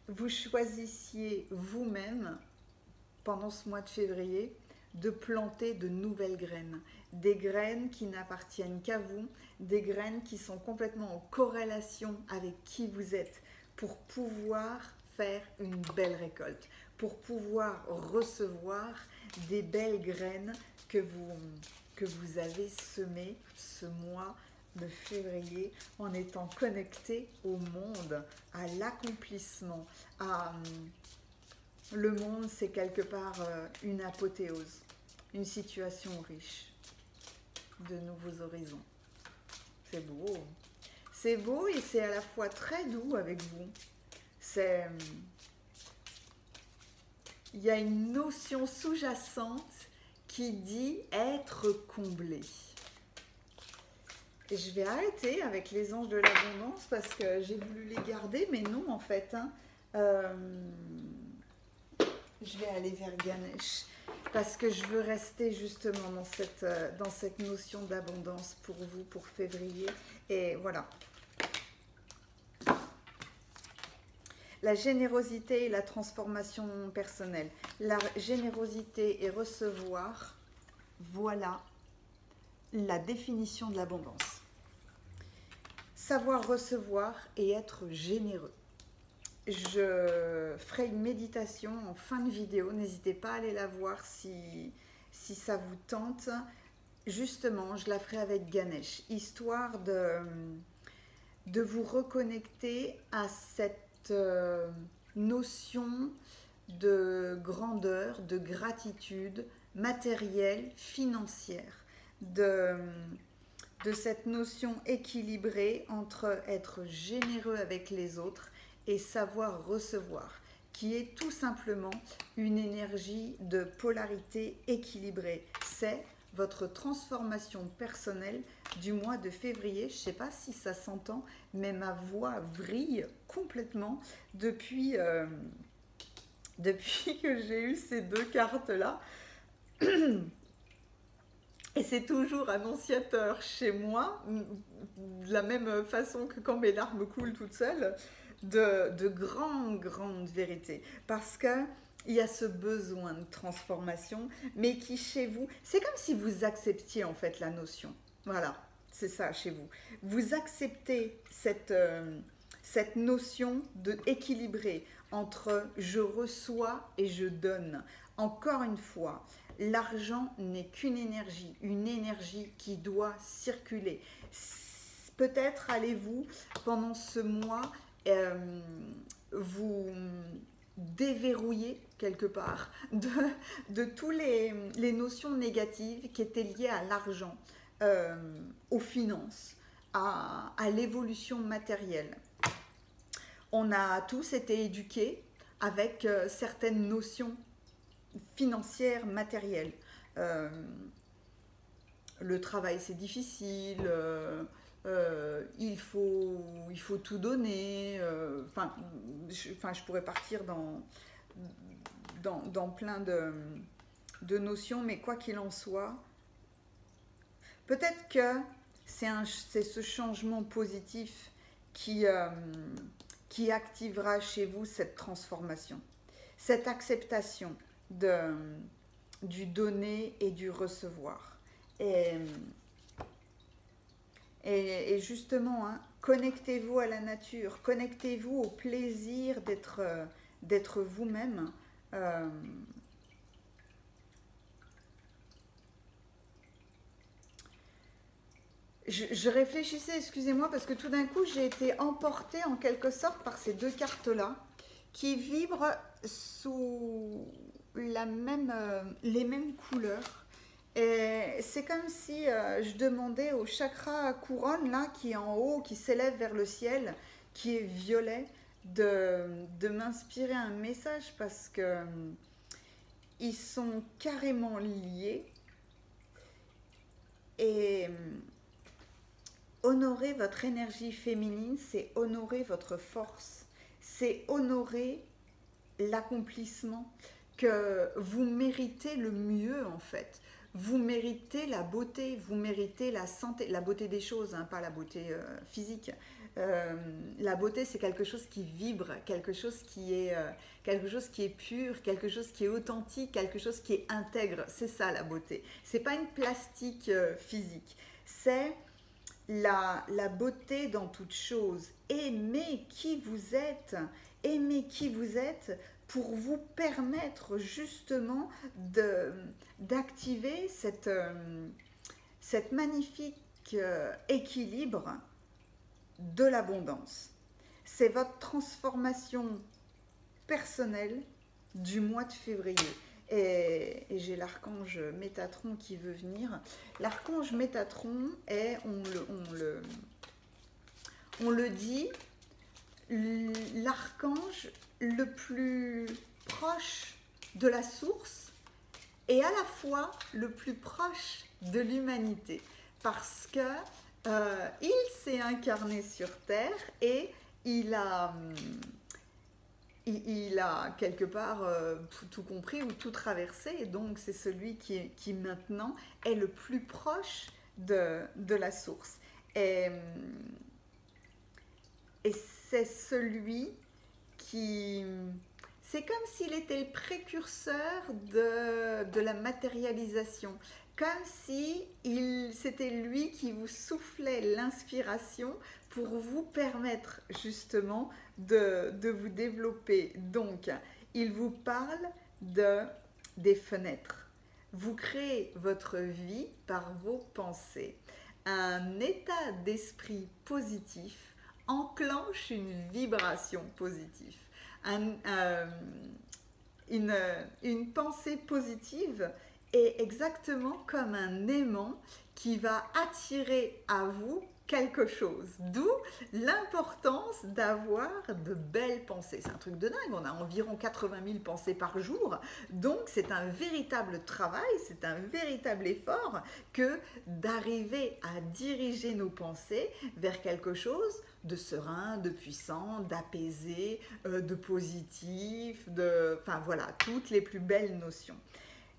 S1: vous choisissiez vous-même, pendant ce mois de février, de planter de nouvelles graines. Des graines qui n'appartiennent qu'à vous, des graines qui sont complètement en corrélation avec qui vous êtes, pour pouvoir faire une belle récolte, pour pouvoir recevoir des belles graines que vous avez semées ce mois de février en étant connecté au monde, à l'accomplissement. Le monde, c'est quelque part une apothéose, une situation riche de nouveaux horizons. C'est beau. C'est beau et c'est à la fois très doux avec vous. Il y a une notion sous-jacente qui dit être comblé. Et je vais arrêter avec les anges de l'abondance parce que j'ai voulu les garder, mais non en fait. Hein. Je vais aller vers Ganesh parce que je veux rester justement dans cette notion d'abondance pour vous, pour février. Et voilà. La générosité et la transformation personnelle. La générosité et recevoir, voilà la définition de l'abondance. Savoir recevoir et être généreux. je ferai une méditation en fin de vidéo. N'hésitez pas à aller la voir si ça vous tente. Justement, je la ferai avec Ganesh, histoire de vous reconnecter à cette notion de grandeur, de gratitude matérielle, financière, de cette notion équilibrée entre être généreux avec les autres et savoir recevoir, qui est tout simplement une énergie de polarité équilibrée. C'est votre transformation personnelle du mois de février. Je ne sais pas si ça s'entend, mais ma voix vrille complètement depuis que j'ai eu ces deux cartes-là. Et c'est toujours annonciateur chez moi, de la même façon que quand mes larmes coulent toutes seules, de grandes vérités. Parce que il y a ce besoin de transformation, mais qui chez vous, c'est comme si vous acceptiez en fait la notion. Voilà, c'est ça chez vous. Vous acceptez cette notion de équilibré entre je reçois et je donne. Encore une fois, l'argent n'est qu'une énergie, une énergie qui doit circuler. Peut-être allez-vous, pendant ce mois, vous déverrouiller quelque part de tous les notions négatives qui étaient liées à l'argent, aux finances, à l'évolution matérielle. On a tous été éduqués avec certaines notions financières, matérielles. Le travail c'est difficile, il faut tout donner. Je pourrais partir dans plein de notions, mais quoi qu'il en soit, peut-être que c'est ce changement positif qui activera chez vous cette transformation, cette acceptation du donner et du recevoir. Et justement, hein, connectez-vous à la nature, connectez-vous au plaisir d'être vous-même. Je réfléchissais, excusez-moi, parce que tout d'un coup, j'ai été emportée en quelque sorte par ces deux cartes-là, qui vibrent sous les mêmes couleurs. Et c'est comme si je demandais au chakra couronne, là, qui est en haut, qui s'élève vers le ciel, qui est violet, de m'inspirer un message, parce que ils sont carrément liés. Et honorer votre énergie féminine, c'est honorer votre force, c'est honorer l'accomplissement, que vous méritez le mieux en fait. Vous méritez la beauté, vous méritez la santé, la beauté des choses, hein, pas la beauté physique. La beauté, c'est quelque chose qui vibre, quelque chose qui est pur, quelque chose qui est authentique, quelque chose qui est intègre. C'est ça la beauté. C'est pas une plastique physique. C'est la beauté dans toute chose. Aimez qui vous êtes. Aimez qui vous êtes pour vous permettre justement d'activer cette magnifique équilibre de l'abondance. C'est votre transformation personnelle du mois de février. Et j'ai l'archange Métatron qui veut venir. L'archange Métatron est, on le dit, l'archange le plus proche de la source et à la fois le plus proche de l'humanité, parce que il s'est incarné sur Terre et il a quelque part tout compris ou tout traversé, et donc c'est celui qui maintenant est le plus proche de la source. Et c'est celui qui... C'est comme s'il était le précurseur de la matérialisation, comme si c'était lui qui vous soufflait l'inspiration pour vous permettre justement de vous développer. Donc, il vous parle des fenêtres. Vous créez votre vie par vos pensées. Un état d'esprit positif enclenche une vibration positive. Une pensée positive est exactement comme un aimant qui va attirer à vous quelque chose. D'où l'importance d'avoir de belles pensées. C'est un truc de dingue, on a environ 80 000 pensées par jour, donc c'est un véritable travail, c'est un véritable effort que d'arriver à diriger nos pensées vers quelque chose de serein, de puissant, d'apaisé, de positif, enfin voilà, toutes les plus belles notions.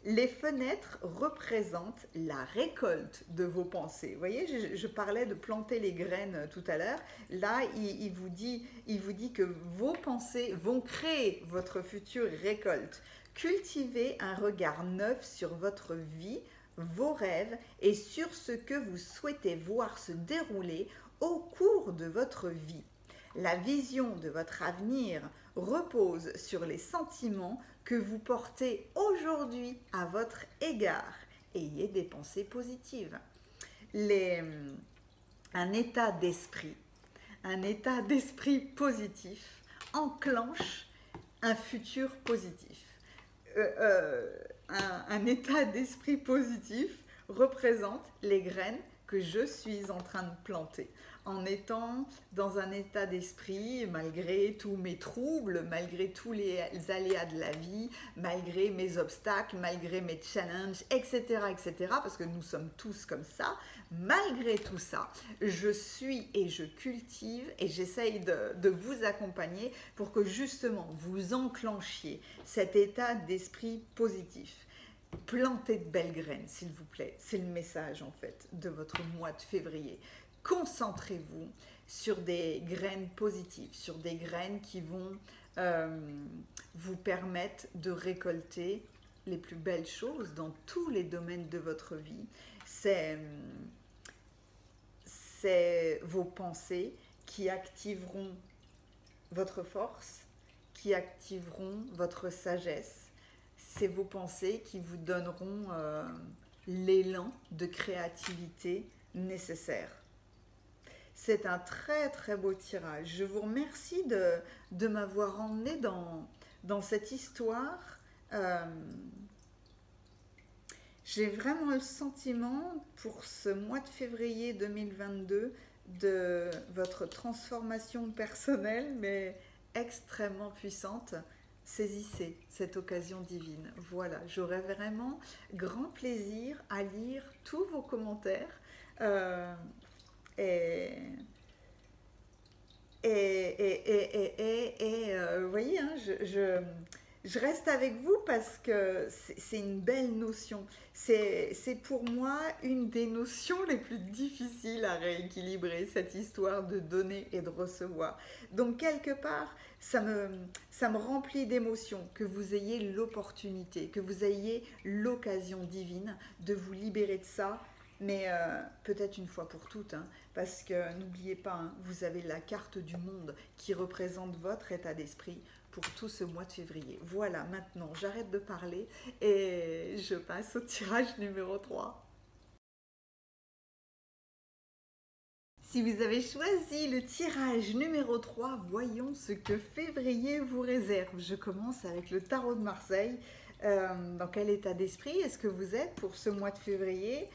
S1: Les fenêtres représentent la récolte de vos pensées. Vous voyez, je parlais de planter les graines tout à l'heure. Là, il vous dit que vos pensées vont créer votre future récolte. Cultivez un regard neuf sur votre vie, vos rêves et sur ce que vous souhaitez voir se dérouler au cours de votre vie. La vision de votre avenir repose sur les sentiments que vous portez aujourd'hui à votre égard. Ayez des pensées positives. Un état d'esprit positif enclenche un futur positif. Un état d'esprit positif représente les graines que je suis en train de planter. En étant dans un état d'esprit, malgré tous mes troubles, malgré tous les aléas de la vie, malgré mes obstacles, malgré mes challenges, etc., etc., parce que nous sommes tous comme ça, malgré tout ça, je suis et je cultive et j'essaye de vous accompagner pour que justement vous enclenchiez cet état d'esprit positif. Plantez de belles graines, s'il vous plaît. C'est le message, en fait, de votre mois de février. Concentrez-vous sur des graines positives, sur des graines qui vont vous permettre de récolter les plus belles choses dans tous les domaines de votre vie. C'est vos pensées qui activeront votre force, qui activeront votre sagesse. C'est vos pensées qui vous donneront l'élan de créativité nécessaire. C'est un très très beau tirage. Je vous remercie de m'avoir emmené dans cette histoire. J'ai vraiment le sentiment pour ce mois de février 2022 de votre transformation personnelle, mais extrêmement puissante. Saisissez cette occasion divine. Voilà, j'aurai vraiment grand plaisir à lire tous vos commentaires vous voyez, hein, je reste avec vous parce que c'est une belle notion. C'est pour moi une des notions les plus difficiles à rééquilibrer, cette histoire de donner et de recevoir. Donc quelque part, ça me remplit d'émotions que vous ayez l'opportunité, que vous ayez l'occasion divine de vous libérer de ça, mais peut-être une fois pour toutes, hein, parce que n'oubliez pas, hein, vous avez la carte du monde qui représente votre état d'esprit pour tout ce mois de février. Voilà, maintenant j'arrête de parler et je passe au tirage numéro 3. Si vous avez choisi le tirage numéro 3, voyons ce que février vous réserve. Je commence avec le tarot de Marseille. Dans quel état d'esprit est-ce que vous êtes pour ce mois de février?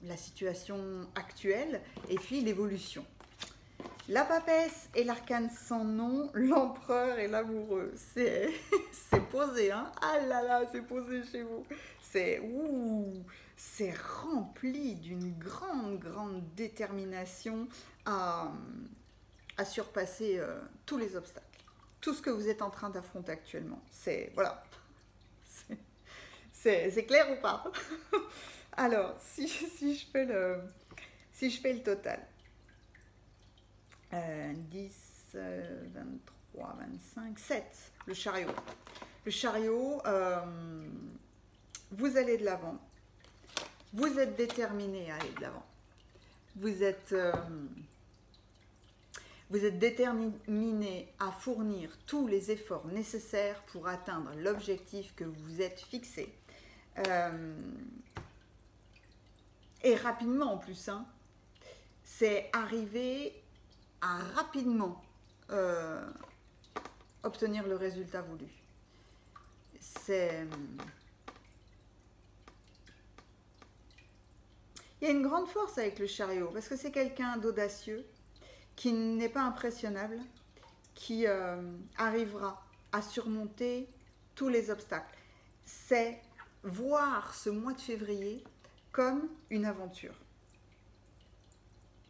S1: La situation actuelle et puis l'évolution. La papesse et l'arcane sans nom, l'empereur et l'amoureux. C'est posé, hein? Ah là là, c'est posé chez vous. C'est rempli d'une grande détermination à surpasser tous les obstacles. Tout ce que vous êtes en train d'affronter actuellement. Voilà. C'est clair ou pas? Alors, si je fais le total. 10, 23, 25, 7, le chariot. Le chariot, vous allez de l'avant. Vous êtes déterminé à aller de l'avant. Vous êtes déterminé à fournir tous les efforts nécessaires pour atteindre l'objectif que vous vous êtes fixé. Et rapidement en plus, hein. C'est arriver à rapidement obtenir le résultat voulu. Il y a une grande force avec le chariot, parce que c'est quelqu'un d'audacieux, qui n'est pas impressionnable, qui arrivera à surmonter tous les obstacles. C'est voir ce mois de février comme une aventure,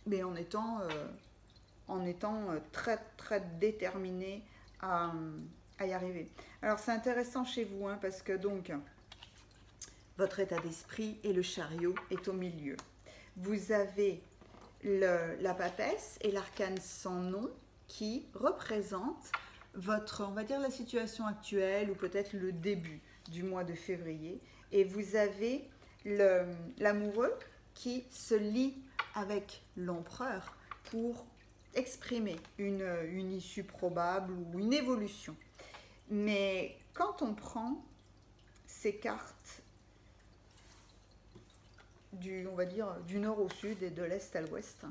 S1: mais en étant très très déterminé à y arriver. Alors c'est intéressant chez vous, hein, parce que donc votre état d'esprit et le chariot est au milieu. Vous avez la papesse et l'arcane sans nom qui représentent votre, on va dire, la situation actuelle ou peut-être le début du mois de février. Et vous avez l'amoureux qui se lie avec l'empereur pour exprimer une issue probable ou une évolution. Mais quand on prend ces cartes on va dire, du nord au sud et de l'est à l'ouest,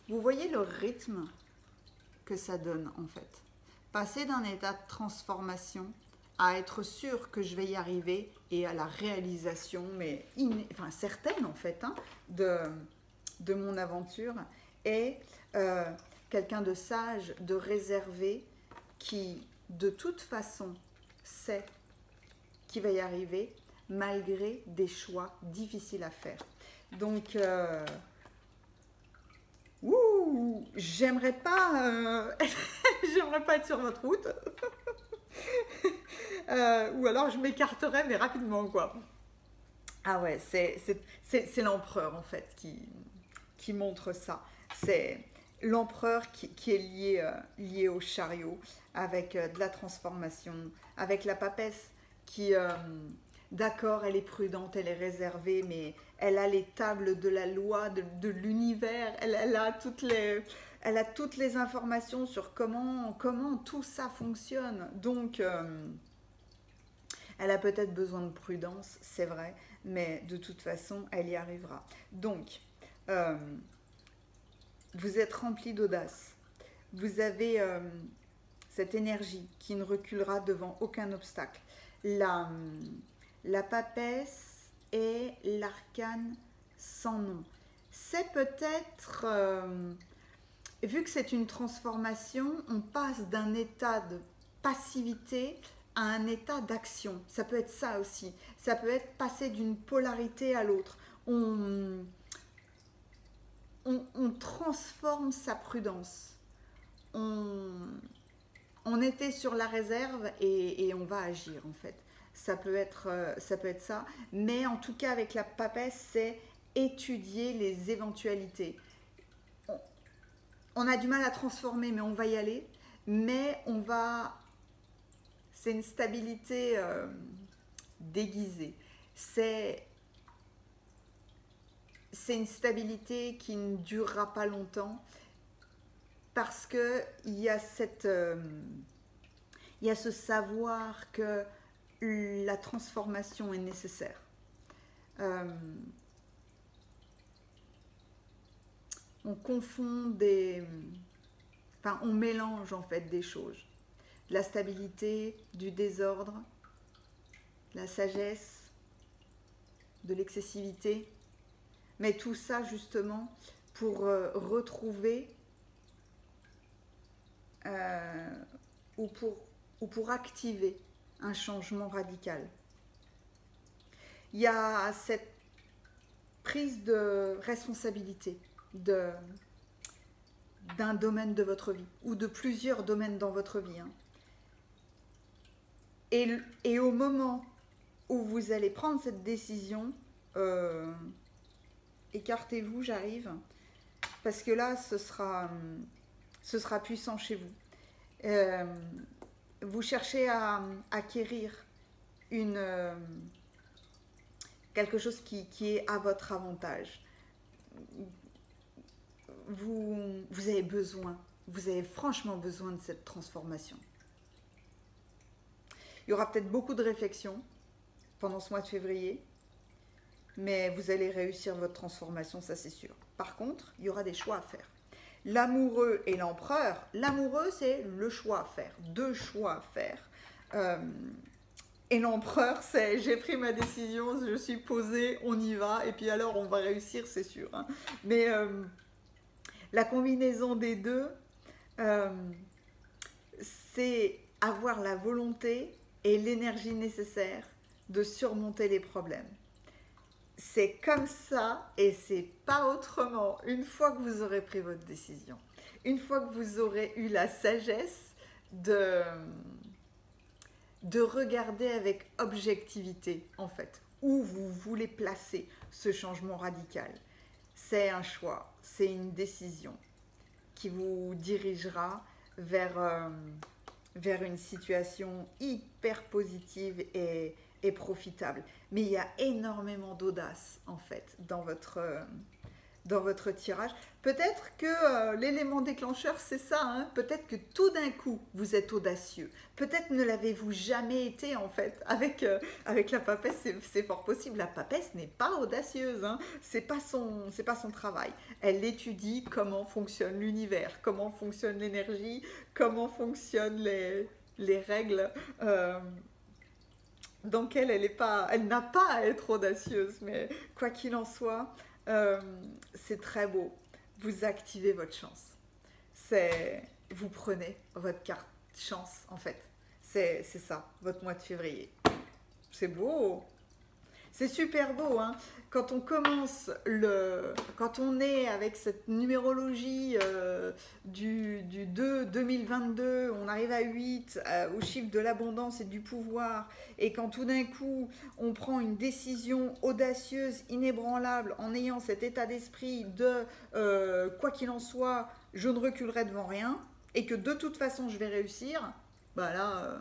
S1: vous voyez le rythme que ça donne en fait. Passer d'un état de transformation à être sûr que je vais y arriver et à la réalisation, mais certaine en fait, hein, de mon aventure, et quelqu'un de sage, de réservé, qui de toute façon sait qu'il va y arriver malgré des choix difficiles à faire. Donc, j'aimerais pas être sur votre route. Ou alors je m'écarterais, mais rapidement, quoi. Ah ouais, c'est l'empereur, en fait, qui montre ça. C'est l'empereur qui est lié au chariot, avec de la transformation, avec la papesse qui... d'accord, elle est prudente, elle est réservée, mais elle a les tables de la loi, de l'univers, elle a toutes les informations sur comment tout ça fonctionne. Donc, elle a peut-être besoin de prudence, c'est vrai, mais de toute façon, elle y arrivera. Donc, vous êtes rempli d'audace. Vous avez cette énergie qui ne reculera devant aucun obstacle. La papesse et l'arcane sans nom. C'est peut-être, vu que c'est une transformation, on passe d'un état de passivité à un état d'action. Ça peut être ça aussi. Ça peut être passer d'une polarité à l'autre. On transforme sa prudence. On était sur la réserve et on va agir en fait. Ça peut être ça, mais en tout cas avec la papesse, c'est étudier les éventualités. On a du mal à transformer, mais on va y aller, mais c'est une stabilité déguisée. C'est une stabilité qui ne durera pas longtemps, parce que il y a ce savoir que la transformation est nécessaire. On confond on mélange en fait des choses. De la stabilité, du désordre, de la sagesse, de l'excessivité. Mais tout ça justement pour retrouver ou pour activer un changement radical. Il y a cette prise de responsabilité d'un domaine de votre vie, ou de plusieurs domaines dans votre vie. Hein. Et au moment où vous allez prendre cette décision, écartez-vous, j'arrive, parce que là, ce sera puissant chez vous. Vous cherchez à acquérir une quelque chose qui est à votre avantage. Vous avez besoin, vous avez franchement besoin de cette transformation. Il y aura peut-être beaucoup de réflexions pendant ce mois de février, mais vous allez réussir votre transformation, ça c'est sûr. Par contre, il y aura des choix à faire. L'amoureux et l'empereur, l'amoureux c'est le choix à faire, deux choix à faire. Et l'empereur c'est j'ai pris ma décision, je suis posée, on y va, et puis alors on va réussir, c'est sûr. Hein. Mais la combinaison des deux, c'est avoir la volonté et l'énergie nécessaire de surmonter les problèmes. C'est comme ça et c'est pas autrement. Une fois que vous aurez pris votre décision, une fois que vous aurez eu la sagesse de regarder avec objectivité, en fait, où vous voulez placer ce changement radical. C'est un choix, c'est une décision qui vous dirigera vers une situation hyper positive et profitable. Mais il y a énormément d'audace, en fait, dans votre tirage. Peut-être que l'élément déclencheur, c'est ça. Hein. Peut-être que tout d'un coup, vous êtes audacieux. Peut-être ne l'avez-vous jamais été, en fait. Avec la papesse, c'est fort possible. La papesse n'est pas audacieuse. Hein. C'est pas son travail. Elle étudie comment fonctionne l'univers, comment fonctionne l'énergie, comment fonctionnent les règles dans lesquelles elle n'a pas à être audacieuse. Mais quoi qu'il en soit, c'est très beau. Vous activez votre chance. Vous prenez votre carte chance, en fait. C'est ça, votre mois de février. C'est beau. C'est super beau, hein. Quand on commence quand on est avec cette numérologie du 2 2022, on arrive à 8, au chiffre de l'abondance et du pouvoir, et quand tout d'un coup, on prend une décision audacieuse, inébranlable, en ayant cet état d'esprit de quoi qu'il en soit, je ne reculerai devant rien, et que de toute façon, je vais réussir, bah là,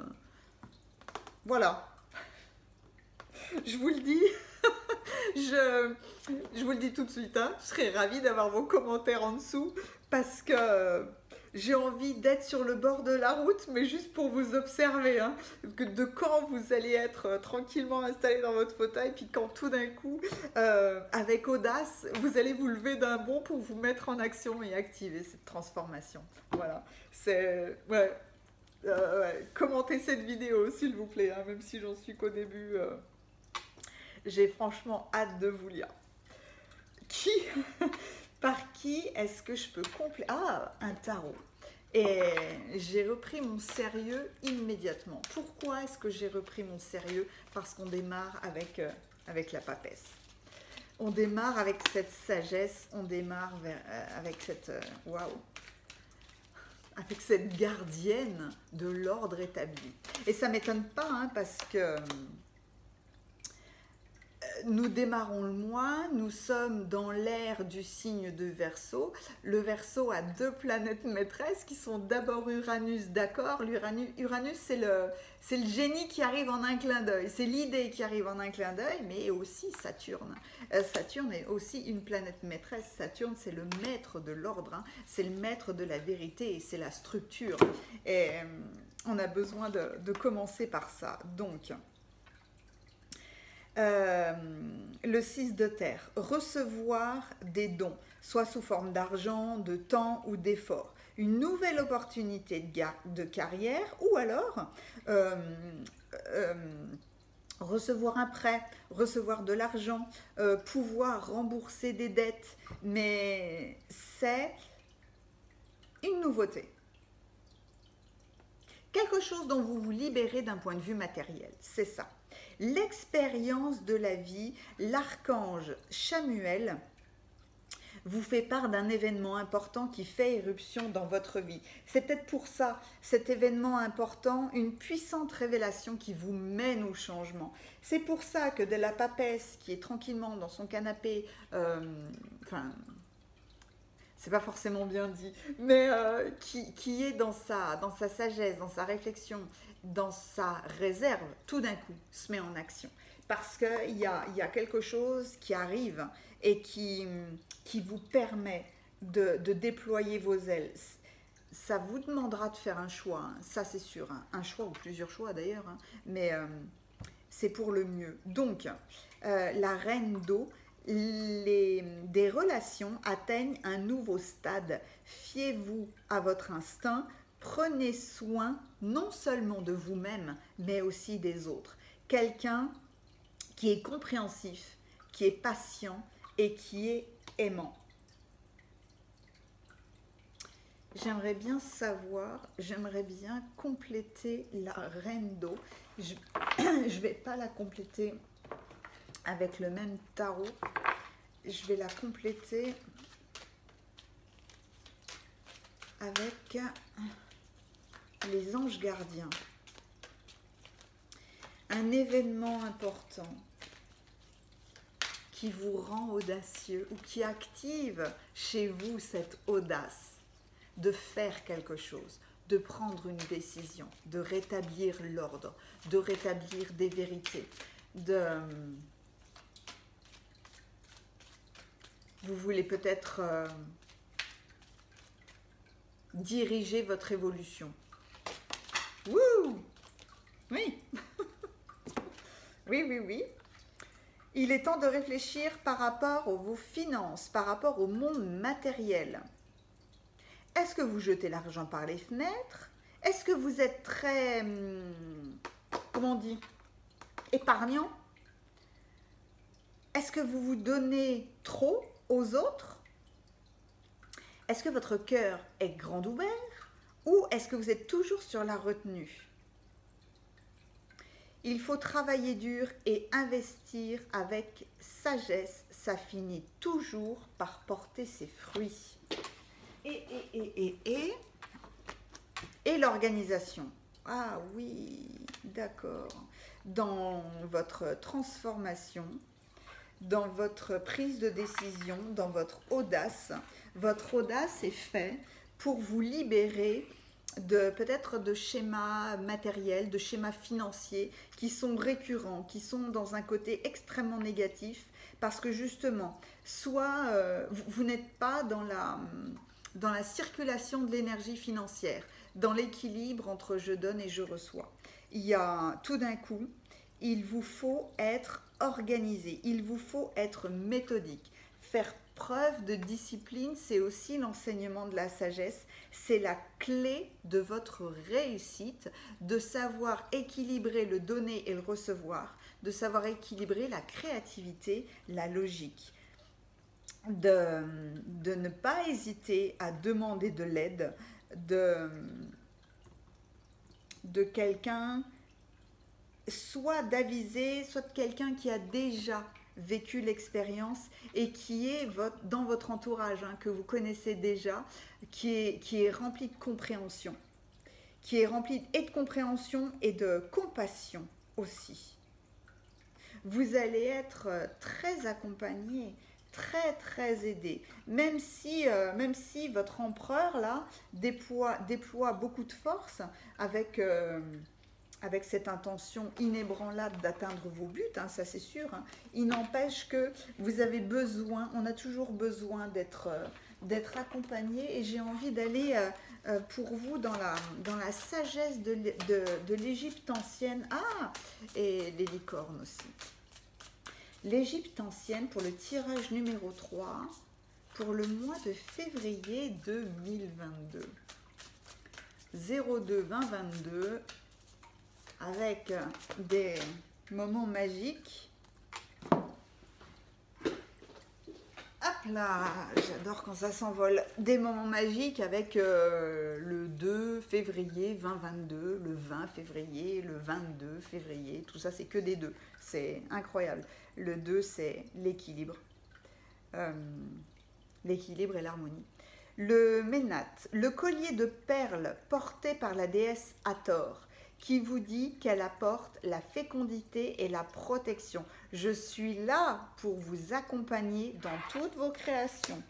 S1: voilà. Je vous le dis. Je vous le dis tout de suite, hein, je serais ravie d'avoir vos commentaires en dessous parce que j'ai envie d'être sur le bord de la route, mais juste pour vous observer, hein, de quand vous allez être tranquillement installé dans votre fauteuil, puis quand tout d'un coup, avec audace, vous allez vous lever d'un bond pour vous mettre en action et activer cette transformation. Voilà, c'est... Ouais. Commentez cette vidéo s'il vous plaît, hein, même si j'en suis qu'au début. J'ai franchement hâte de vous lire. Par qui est-ce que je peux compléter? Ah, un tarot. Et j'ai repris mon sérieux immédiatement. Pourquoi est-ce que j'ai repris mon sérieux? Parce qu'on démarre avec la papesse. On démarre avec cette sagesse, on démarre avec cette... Waouh! Avec cette gardienne de l'ordre établi. Et ça ne m'étonne pas, hein, parce que... Nous démarrons le mois, nous sommes dans l'ère du signe de Verseau. Le Verseau a deux planètes maîtresses qui sont d'abord Uranus, d'accord. Uranus, c'est le génie qui arrive en un clin d'œil, c'est l'idée qui arrive en un clin d'œil, mais aussi Saturne. Saturne est aussi une planète maîtresse. Saturne, c'est le maître de l'ordre, hein. C'est le maître de la vérité et c'est la structure. Et on a besoin de commencer par ça. Donc... le 6 de terre, recevoir des dons, soit sous forme d'argent, de temps ou d'effort, une nouvelle opportunité de carrière, ou alors recevoir un prêt, recevoir de l'argent, pouvoir rembourser des dettes, mais c'est une nouveauté. Quelque chose dont vous vous libérez d'un point de vue matériel, c'est ça. L'expérience de la vie, l'archange Chamuel vous fait part d'un événement important qui fait éruption dans votre vie. C'est peut-être pour ça, cet événement important, une puissante révélation qui vous mène au changement. C'est pour ça que de la papesse qui est tranquillement dans son canapé, c'est pas forcément bien dit, mais qui est dans sa sagesse, dans sa réflexion, dans sa réserve, tout d'un coup se met en action. parce qu'il y a quelque chose qui arrive et qui vous permet de déployer vos ailes. Ça vous demandera de faire un choix, hein, ça c'est sûr, hein, un choix ou plusieurs choix d'ailleurs, hein, mais c'est pour le mieux. Donc, la reine d'eau, des relations atteignent un nouveau stade. Fiez-vous à votre instinct, prenez soin non seulement de vous-même, mais aussi des autres. Quelqu'un qui est compréhensif, qui est patient et qui est aimant. J'aimerais bien savoir, j'aimerais bien compléter la reine d'eau. Je ne vais pas la compléter avec le même tarot. Je vais la compléter avec les anges gardiens. Un événement important qui vous rend audacieux ou qui active chez vous cette audace de faire quelque chose, de prendre une décision, de rétablir l'ordre, de rétablir des vérités, vous voulez peut-être diriger votre évolution. Wouh! Oui. Oui, oui, oui. Il est temps de réfléchir par rapport à vos finances, par rapport au monde matériel. Est-ce que vous jetez l'argent par les fenêtres? Est-ce que vous êtes très, comment on dit, épargnant? Est-ce que vous vous donnez trop aux autres? Est-ce que votre cœur est grand ouvert? Ou est-ce que vous êtes toujours sur la retenue? Il faut travailler dur et investir avec sagesse. Ça finit toujours par porter ses fruits. Et l'organisation. Ah oui, d'accord. Dans votre transformation, dans votre prise de décision, dans votre audace est faite pour vous libérer peut-être de schémas matériels, de schémas financiers qui sont récurrents, qui sont dans un côté extrêmement négatif, parce que justement, soit vous n'êtes pas dans la circulation de l'énergie financière, dans l'équilibre entre je donne et je reçois. Il y a tout d'un coup, il vous faut être organisé, il vous faut être méthodique. Faire preuve de discipline, c'est aussi l'enseignement de la sagesse, c'est la clé de votre réussite, de savoir équilibrer le donner et le recevoir, de savoir équilibrer la créativité, la logique. De ne pas hésiter à demander de l'aide de quelqu'un, soit d'aviser, soit de quelqu'un qui a déjà vécu l'expérience et qui est dans votre entourage, hein, que vous connaissez déjà, qui est rempli de compréhension, qui est rempli de compréhension et de compassion aussi. Vous allez être très accompagné, très très aidé, même si votre empereur là déploie beaucoup de force avec cette intention inébranlable d'atteindre vos buts, hein, ça c'est sûr, hein. Il n'empêche que vous avez besoin, on a toujours besoin d'être accompagné, et j'ai envie d'aller pour vous dans la sagesse de l'Égypte ancienne. Ah, et les licornes aussi. L'Égypte ancienne pour le tirage numéro 3 pour le mois de février 2022. 02-2022 avec des moments magiques. Hop là, j'adore quand ça s'envole. Des moments magiques avec le 2 février 2022, le 20 février, le 22 février, tout ça c'est que des 2. C'est incroyable. Le 2 c'est l'équilibre. L'équilibre et l'harmonie. Le Ménat, le collier de perles porté par la déesse Hathor, qui vous dit qu'elle apporte la fécondité et la protection. Je suis là pour vous accompagner dans toutes vos créations.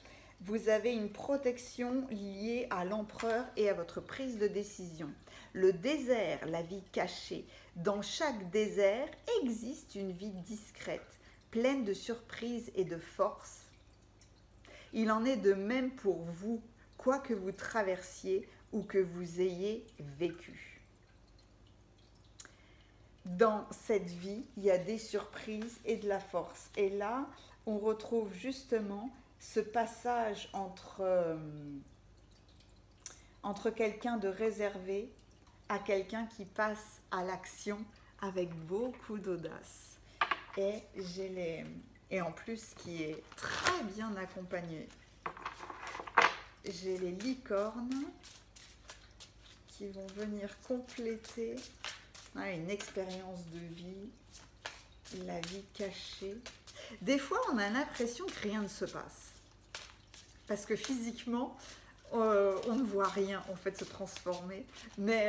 S1: Vous avez une protection liée à l'empereur et à votre prise de décision. Le désert, la vie cachée. Dans chaque désert existe une vie discrète, pleine de surprises et de force. Il en est de même pour vous, quoi que vous traversiez ou que vous ayez vécu. Dans cette vie, il y a des surprises et de la force. Et là, on retrouve justement ce passage entre quelqu'un de réservé à quelqu'un qui passe à l'action avec beaucoup d'audace. Et en plus, qui est très bien accompagné. J'ai les licornes qui vont venir compléter une expérience de vie, la vie cachée. Des fois, on a l'impression que rien ne se passe. Parce que physiquement, on ne voit rien en fait se transformer. Mais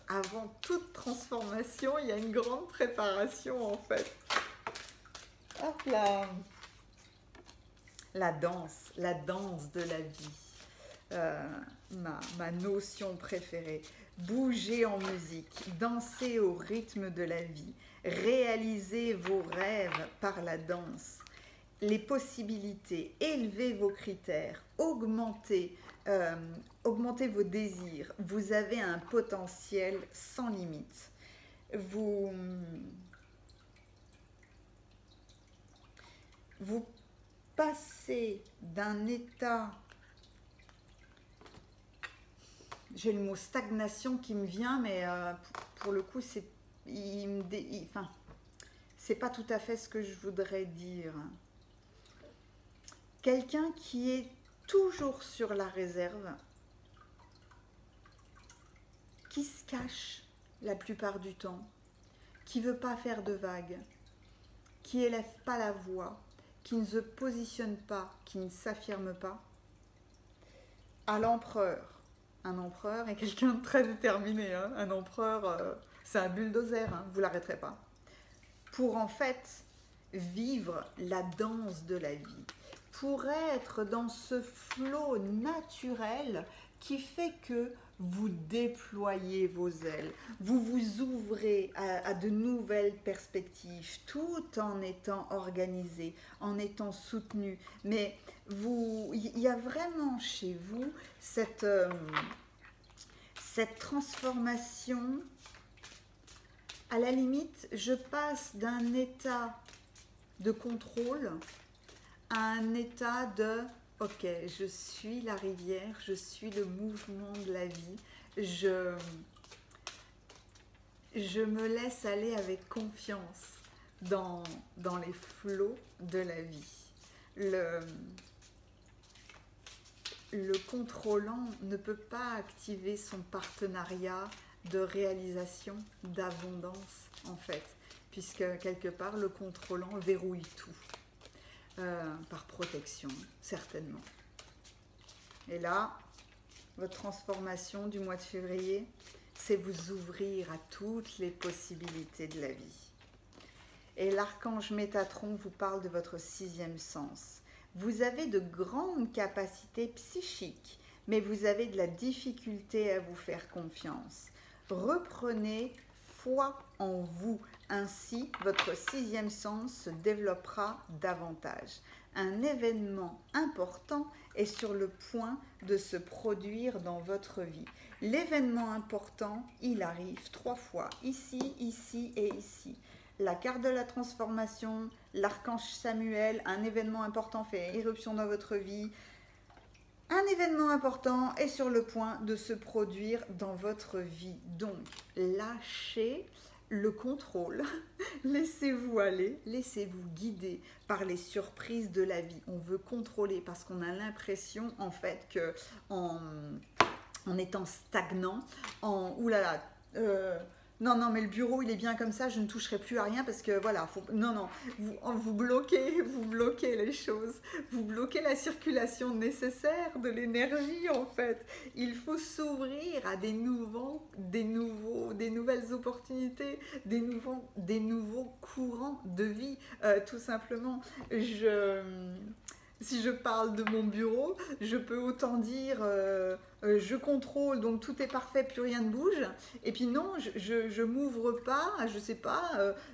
S1: avant toute transformation, il y a une grande préparation en fait. Hop là. La danse de la vie. Ma notion préférée. Bougez en musique, dansez au rythme de la vie, réalisez vos rêves par la danse, les possibilités, élevez vos critères, augmentez vos désirs. Vous avez un potentiel sans limite. Vous passez d'un état... J'ai le mot stagnation qui me vient, mais pour le coup, c'est pas tout à fait ce que je voudrais dire. Quelqu'un qui est toujours sur la réserve, qui se cache la plupart du temps, qui ne veut pas faire de vagues, qui n'élève pas la voix, qui ne se positionne pas, qui ne s'affirme pas, à l'empereur. Un empereur est quelqu'un de très déterminé. Hein. Un empereur, c'est un bulldozer, hein, vous ne l'arrêterez pas. Pour en fait vivre la danse de la vie, pour être dans ce flot naturel qui fait que vous déployez vos ailes, vous vous ouvrez à de nouvelles perspectives, tout en étant organisé, en étant soutenu. Mais il y a vraiment chez vous cette transformation. À la limite, je passe d'un état de contrôle à un état de « Ok, je suis la rivière, je suis le mouvement de la vie, je me laisse aller avec confiance dans les flots de la vie. » Le contrôlant ne peut pas activer son partenariat de réalisation, d'abondance en fait, puisque quelque part le contrôlant verrouille tout. Par protection, certainement. Et là, votre transformation du mois de février, c'est vous ouvrir à toutes les possibilités de la vie. Et l'archange Métatron vous parle de votre 6e sens. Vous avez de grandes capacités psychiques, mais vous avez de la difficulté à vous faire confiance. Reprenez foi en vous. Ainsi, votre 6e sens se développera davantage. Un événement important est sur le point de se produire dans votre vie. L'événement important, il arrive 3 fois, ici, ici et ici. La carte de la transformation, l'archange Samuel, un événement important fait éruption dans votre vie. Un événement important est sur le point de se produire dans votre vie. Donc, lâchez le contrôle, laissez-vous aller, laissez-vous guider par les surprises de la vie. On veut contrôler parce qu'on a l'impression en fait que en étant stagnant, non, mais le bureau, il est bien comme ça, je ne toucherai plus à rien parce que voilà, vous bloquez les choses, vous bloquez la circulation nécessaire de l'énergie en fait. Il faut s'ouvrir à des nouvelles opportunités, des nouveaux courants de vie, tout simplement. Si je parle de mon bureau, je peux autant dire je contrôle, donc tout est parfait, plus rien ne bouge. Et puis non, je m'ouvre pas à, je sais pas,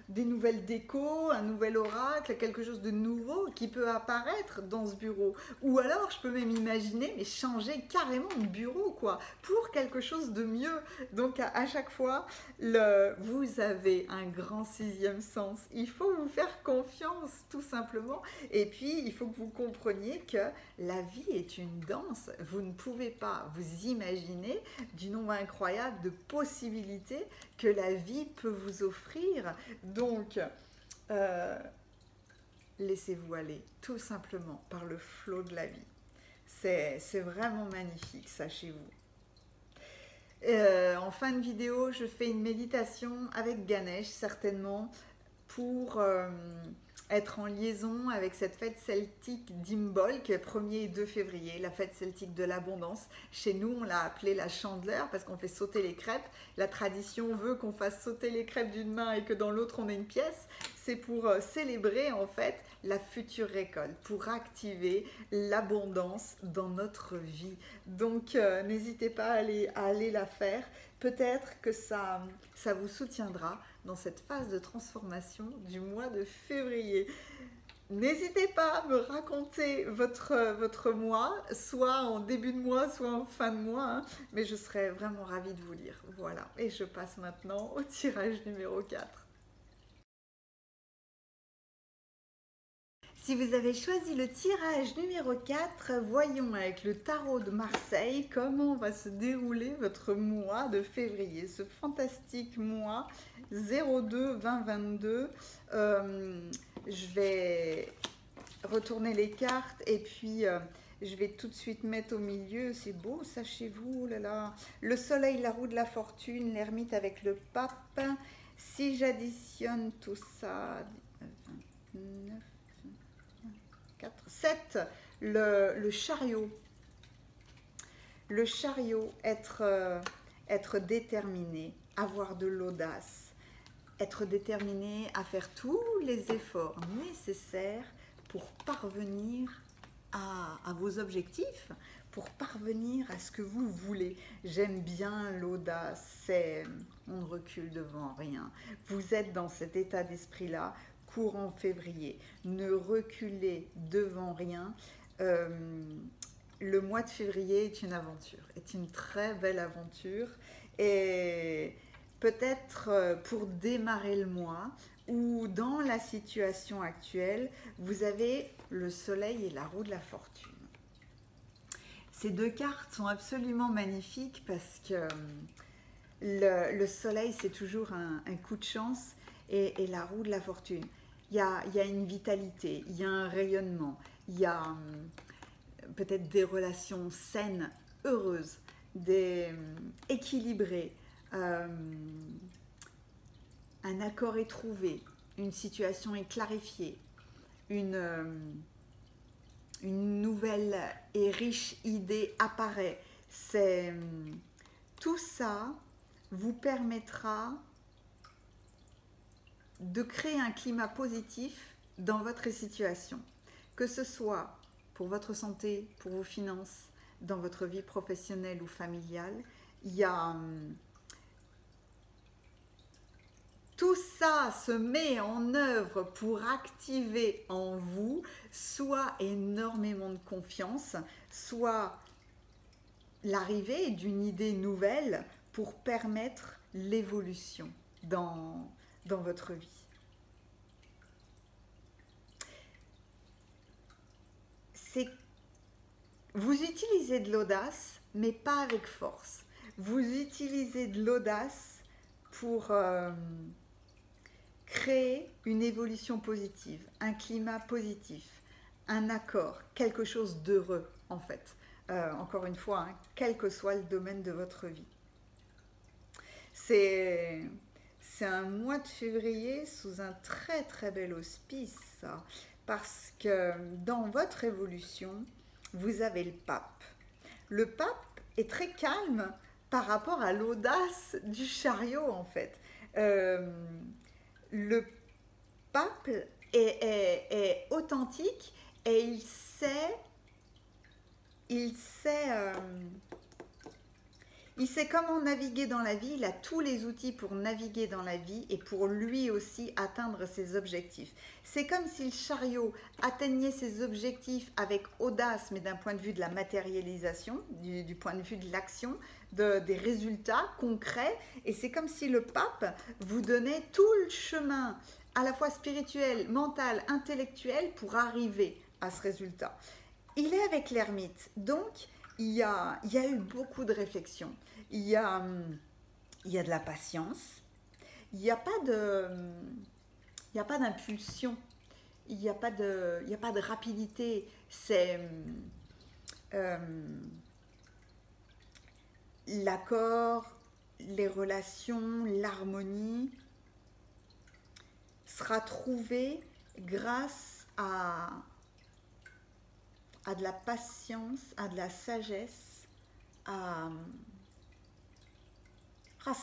S1: des nouvelles décos, un nouvel oracle, quelque chose de nouveau qui peut apparaître dans ce bureau. Ou alors, je peux même imaginer, mais changer carrément de bureau, quoi, pour quelque chose de mieux. Donc à chaque fois, vous avez un grand sixième sens. Il faut vous faire confiance, tout simplement. Et puis, il faut que vous compreniez que la vie est une danse. Vous ne pouvez pas vous imaginer du nombre incroyable de possibilités que la vie peut vous offrir. Donc, laissez-vous aller, tout simplement, par le flot de la vie. C'est vraiment magnifique, sachez-vous. En fin de vidéo, je fais une méditation avec Ganesh, certainement, pour être en liaison avec cette fête celtique d'Imbolc, 1er et 2 février, la fête celtique de l'abondance. Chez nous, on l'a appelée la chandeleur parce qu'on fait sauter les crêpes. La tradition veut qu'on fasse sauter les crêpes d'une main et que dans l'autre, on ait une pièce. C'est pour célébrer, en fait, la future récolte, pour activer l'abondance dans notre vie. Donc, n'hésitez pas à aller la faire. Peut-être que ça vous soutiendra dans cette phase de transformation du mois de février. N'hésitez pas à me raconter votre mois, soit en début de mois, soit en fin de mois, hein, mais je serais vraiment ravie de vous lire. Voilà, et je passe maintenant au tirage numéro 4. Si vous avez choisi le tirage numéro 4, voyons avec le tarot de Marseille comment va se dérouler votre mois de février, ce fantastique mois 02-2022. Je vais retourner les cartes et puis je vais tout de suite mettre au milieu, c'est beau ça chez vous, oh là là. Le soleil, la roue de la fortune, l'ermite avec le pape. Si j'additionne tout ça, 29, 4, 7, le chariot. Le chariot, être déterminé, avoir de l'audace, être déterminé à faire tous les efforts nécessaires pour parvenir à vos objectifs, pour parvenir à ce que vous voulez. J'aime bien l'audace, on ne recule devant rien. Vous êtes dans cet état d'esprit-là, courant février. Ne reculez devant rien. Le mois de février est une aventure, est une très belle aventure. Et peut-être pour démarrer le mois ou dans la situation actuelle, vous avez le soleil et la roue de la fortune. Ces deux cartes sont absolument magnifiques parce que le soleil, c'est toujours un coup de chance et la roue de la fortune. Il y a une vitalité, il y a un rayonnement, il y a peut-être des relations saines, heureuses, équilibrées, un accord est trouvé, une situation est clarifiée, une nouvelle et riche idée apparaît. Tout ça vous permettra de créer un climat positif dans votre situation, que ce soit pour votre santé, pour vos finances, dans votre vie professionnelle ou familiale. Il y a tout ça se met en œuvre pour activer en vous soit énormément de confiance, soit l'arrivée d'une idée nouvelle pour permettre l'évolution dans votre vie. Vous utilisez de l'audace, mais pas avec force. Vous utilisez de l'audace pour créer une évolution positive, un climat positif, un accord, quelque chose d'heureux en fait. Encore une fois, hein, quel que soit le domaine de votre vie. C'est un mois de février sous un très très bel auspice, ça, parce que dans votre évolution, vous avez le pape. Le pape est très calme par rapport à l'audace du chariot en fait. Le pape est authentique et il sait Il sait comment naviguer dans la vie, il a tous les outils pour naviguer dans la vie et pour lui aussi atteindre ses objectifs. C'est comme si le chariot atteignait ses objectifs avec audace, mais d'un point de vue de la matérialisation, du point de vue de l'action, des résultats concrets. Et c'est comme si le pape vous donnait tout le chemin, à la fois spirituel, mental, intellectuel, pour arriver à ce résultat. Il est avec l'ermite, donc il y a eu beaucoup de réflexions. Il y a de la patience. Il n'y a pas d'impulsion. Il n'y a pas de rapidité. C'est l'accord, les relations, l'harmonie sera trouvée grâce à de la patience, à de la sagesse,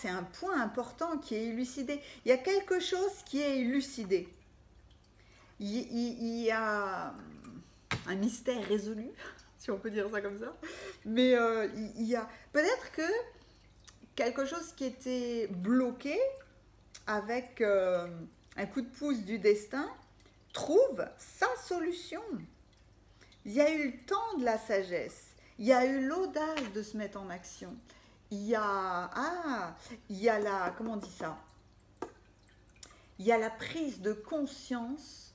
S1: c'est un point important qui est élucidé. Il y a quelque chose qui est élucidé. Il y a un mystère résolu, si on peut dire ça comme ça. Mais il y a peut-être que quelque chose qui était bloqué avec un coup de pouce du destin trouve sa solution. Il y a eu le temps de la sagesse, il y a eu l'audace de se mettre en action. Il y a la, comment on dit ça? Il y a la prise de conscience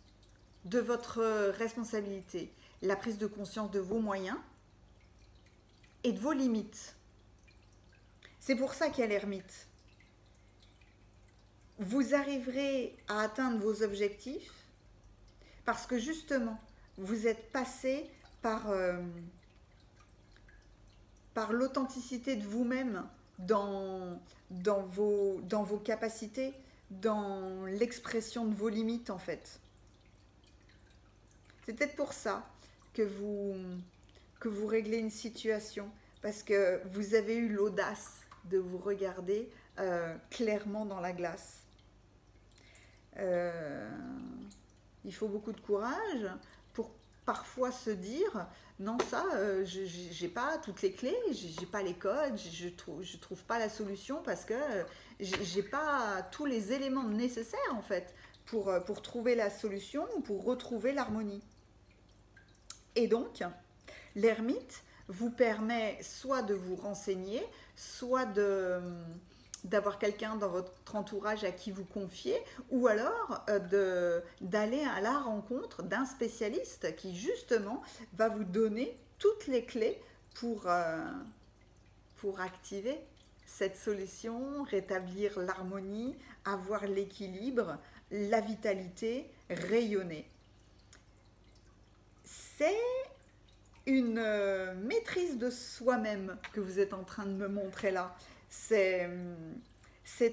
S1: de votre responsabilité, la prise de conscience de vos moyens et de vos limites. C'est pour ça qu'il y a l'ermite. Vous arriverez à atteindre vos objectifs parce que justement, vous êtes passé par l'authenticité de vous-même dans vos capacités, dans l'expression de vos limites en fait. C'est peut-être pour ça que vous réglez une situation, parce que vous avez eu l'audace de vous regarder clairement dans la glace. Il faut beaucoup de courage pour parfois se dire non, ça j'ai pas toutes les clés, j'ai pas les codes, je trouve pas la solution parce que j'ai pas tous les éléments nécessaires en fait pour trouver la solution ou pour retrouver l'harmonie. Et donc l'ermite vous permet soit de vous renseigner, soit d'avoir quelqu'un dans votre entourage à qui vous confier, ou alors d'aller à la rencontre d'un spécialiste qui justement va vous donner toutes les clés pour activer cette solution, rétablir l'harmonie, avoir l'équilibre, la vitalité, rayonner. C'est une maîtrise de soi-même que vous êtes en train de me montrer là. C'est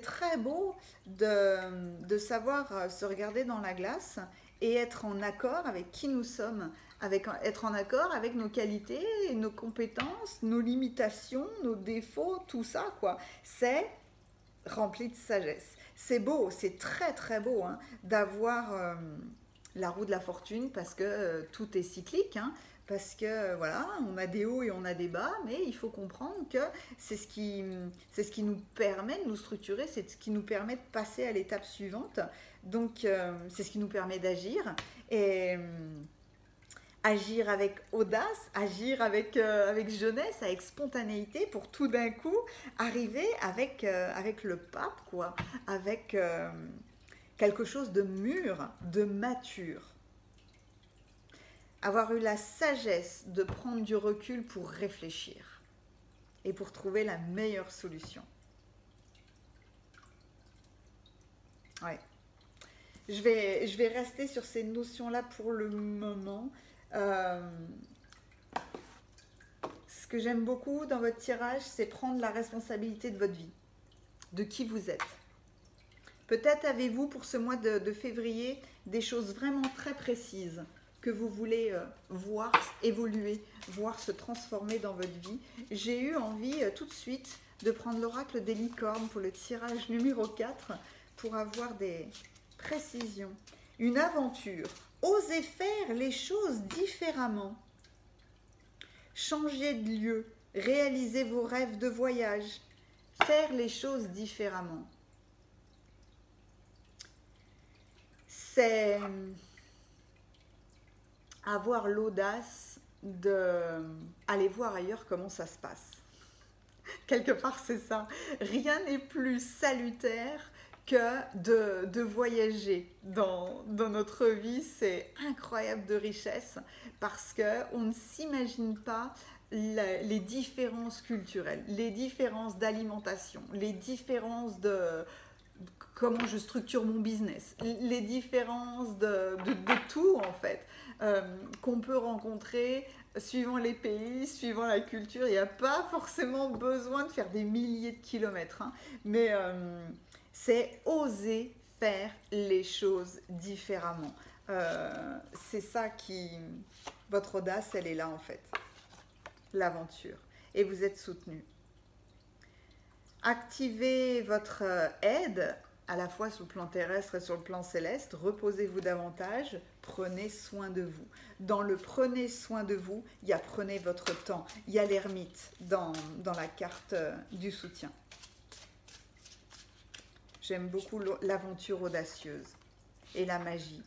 S1: très beau de savoir se regarder dans la glace et être en accord avec qui nous sommes, être en accord avec nos qualités, nos compétences, nos limitations, nos défauts, tout ça, quoi. C'est rempli de sagesse. C'est beau, c'est très très beau hein, d'avoir la roue de la fortune parce que tout est cyclique, hein. Parce que voilà, on a des hauts et on a des bas, mais il faut comprendre que c'est ce qui nous permet de nous structurer, c'est ce qui nous permet de passer à l'étape suivante. Donc c'est ce qui nous permet d'agir et agir avec audace, agir avec jeunesse, avec spontanéité pour tout d'un coup arriver avec le pape, quoi, avec quelque chose de mûr, de mature. Avoir eu la sagesse de prendre du recul pour réfléchir et pour trouver la meilleure solution. Ouais. Je vais rester sur ces notions-là pour le moment. Ce que j'aime beaucoup dans votre tirage, c'est prendre la responsabilité de votre vie, de qui vous êtes. Peut-être avez-vous pour ce mois de février des choses vraiment très précises que vous voulez voir évoluer, voir se transformer dans votre vie. J'ai eu envie tout de suite de prendre l'oracle des licornes pour le tirage numéro 4 pour avoir des précisions. Une aventure. Osez faire les choses différemment. Changer de lieu, réaliser vos rêves de voyage, faire les choses différemment. C'est avoir l'audace d'aller voir ailleurs comment ça se passe. Quelque part, c'est ça. Rien n'est plus salutaire que de voyager dans notre vie. C'est incroyable de richesse parce qu'on ne s'imagine pas les différences culturelles, les différences d'alimentation, les différences de comment je structure mon business, les différences de tout en fait, qu'on peut rencontrer suivant les pays, suivant la culture. Il n'y a pas forcément besoin de faire des milliers de kilomètres, hein, mais c'est oser faire les choses différemment. C'est ça qui... Votre audace, elle est là en fait, l'aventure. Et vous êtes soutenu. Activez votre aide, à la fois sur le plan terrestre et sur le plan céleste. Reposez-vous davantage, prenez soin de vous. Dans le prenez soin de vous, il y a prenez votre temps. Il y a l'ermite dans la carte du soutien. J'aime beaucoup l'aventure audacieuse et la magie.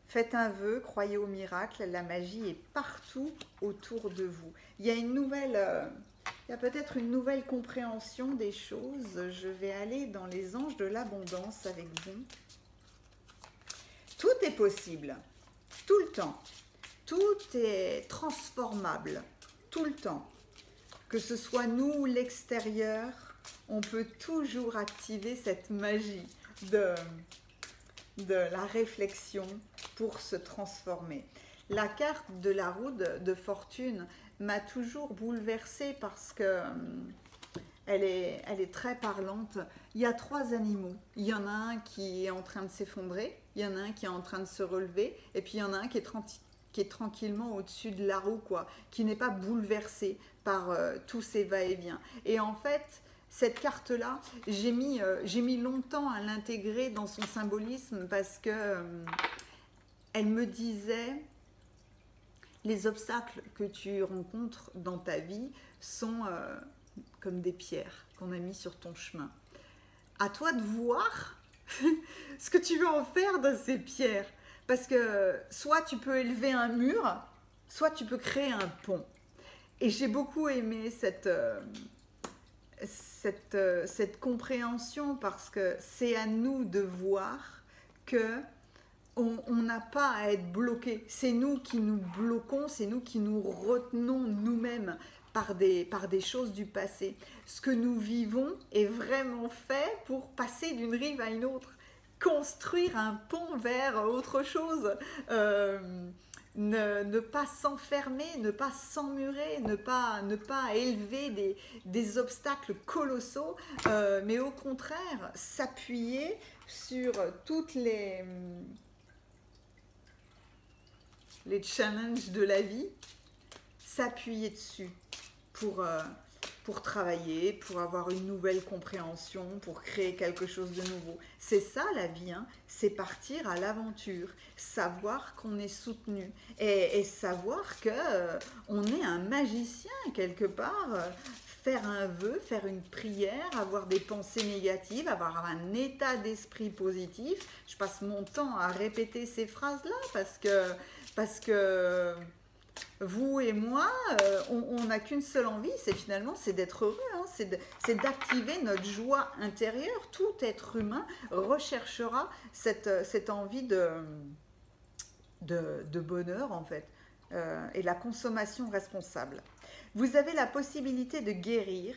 S1: Faites un vœu, croyez au miracle, la magie est partout autour de vous. Il y a une nouvelle... il y a peut-être une nouvelle compréhension des choses. Je vais aller dans les anges de l'abondance avec vous. Tout est possible, tout le temps. Tout est transformable, tout le temps. Que ce soit nous ou l'extérieur, on peut toujours activer cette magie de la réflexion pour se transformer. La carte de la roue de fortune m'a toujours bouleversée parce que elle est très parlante. Il y a 3 animaux. Il y en a un qui est en train de s'effondrer, il y en a un qui est en train de se relever, et puis il y en a un qui est tranquillement au-dessus de la roue, quoi, qui n'est pas bouleversé par tous ces va-et-vient. Et en fait, cette carte-là, j'ai mis longtemps à l'intégrer dans son symbolisme parce que elle me disait... Les obstacles que tu rencontres dans ta vie sont comme des pierres qu'on a mis sur ton chemin. À toi de voir ce que tu veux en faire de ces pierres. Parce que soit tu peux élever un mur, soit tu peux créer un pont. Et j'ai beaucoup aimé cette compréhension parce que c'est à nous de voir que on n'a pas à être bloqué. C'est nous qui nous bloquons, c'est nous qui nous retenons nous-mêmes par des choses du passé. Ce que nous vivons est vraiment fait pour passer d'une rive à une autre, construire un pont vers autre chose, ne pas s'enfermer, ne pas s'emmurer, ne pas élever des obstacles colossaux, mais au contraire s'appuyer sur toutes les challenges de la vie, s'appuyer dessus pour travailler, pour avoir une nouvelle compréhension, pour créer quelque chose de nouveau. C'est ça la vie, hein, c'est partir à l'aventure, savoir qu'on est soutenu et savoir que on est un magicien quelque part. Faire un vœu, faire une prière, avoir des pensées négatives, avoir un état d'esprit positif. Je passe mon temps à répéter ces phrases-là parce que vous et moi, on n'a qu'une seule envie, c'est d'être heureux, hein, c'est d'activer notre joie intérieure. Tout être humain recherchera cette envie de bonheur en fait, et la consommation responsable. Vous avez la possibilité de guérir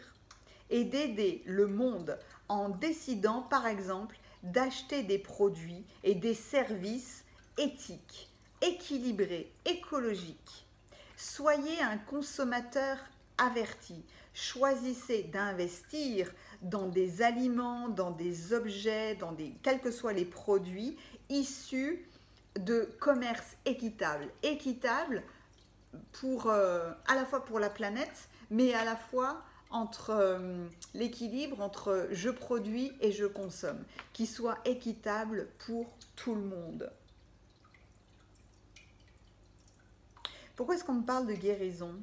S1: et d'aider le monde en décidant par exemple d'acheter des produits et des services éthiques, équilibrés, écologiques. Soyez un consommateur averti. Choisissez d'investir dans des aliments, dans des objets, quels que soient les produits issus de commerce équitable. Équitable à la fois pour la planète, mais à la fois entre l'équilibre entre je produis et je consomme, qui soit équitable pour tout le monde. Pourquoi est-ce qu'on me parle de guérison?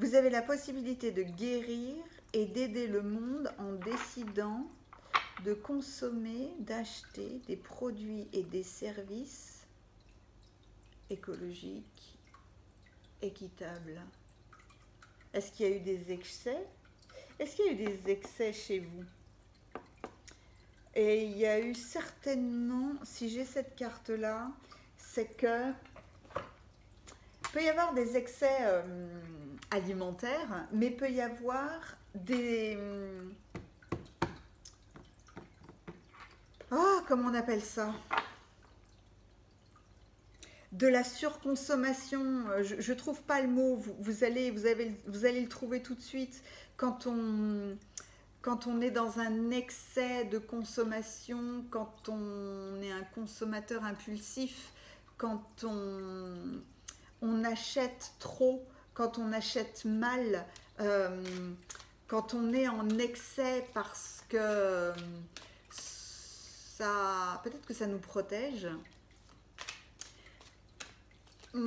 S1: vous avez la possibilité de guérir et d'aider le monde en décidant de consommer, d'acheter des produits et des services écologiques, équitables. Est-ce qu'il y a eu des excès? Est-ce qu'il y a eu des excès chez vous? Et il y a eu certainement, si j'ai cette carte-là, c'est que peut y avoir des excès alimentaires, mais peut y avoir des... comment on appelle ça? De la surconsommation. Je trouve pas le mot. Vous allez le trouver tout de suite. Quand on est dans un excès de consommation, quand on est un consommateur impulsif, quand on achète trop, quand on achète mal, quand on est en excès parce que ça, peut-être que ça nous protège. Là,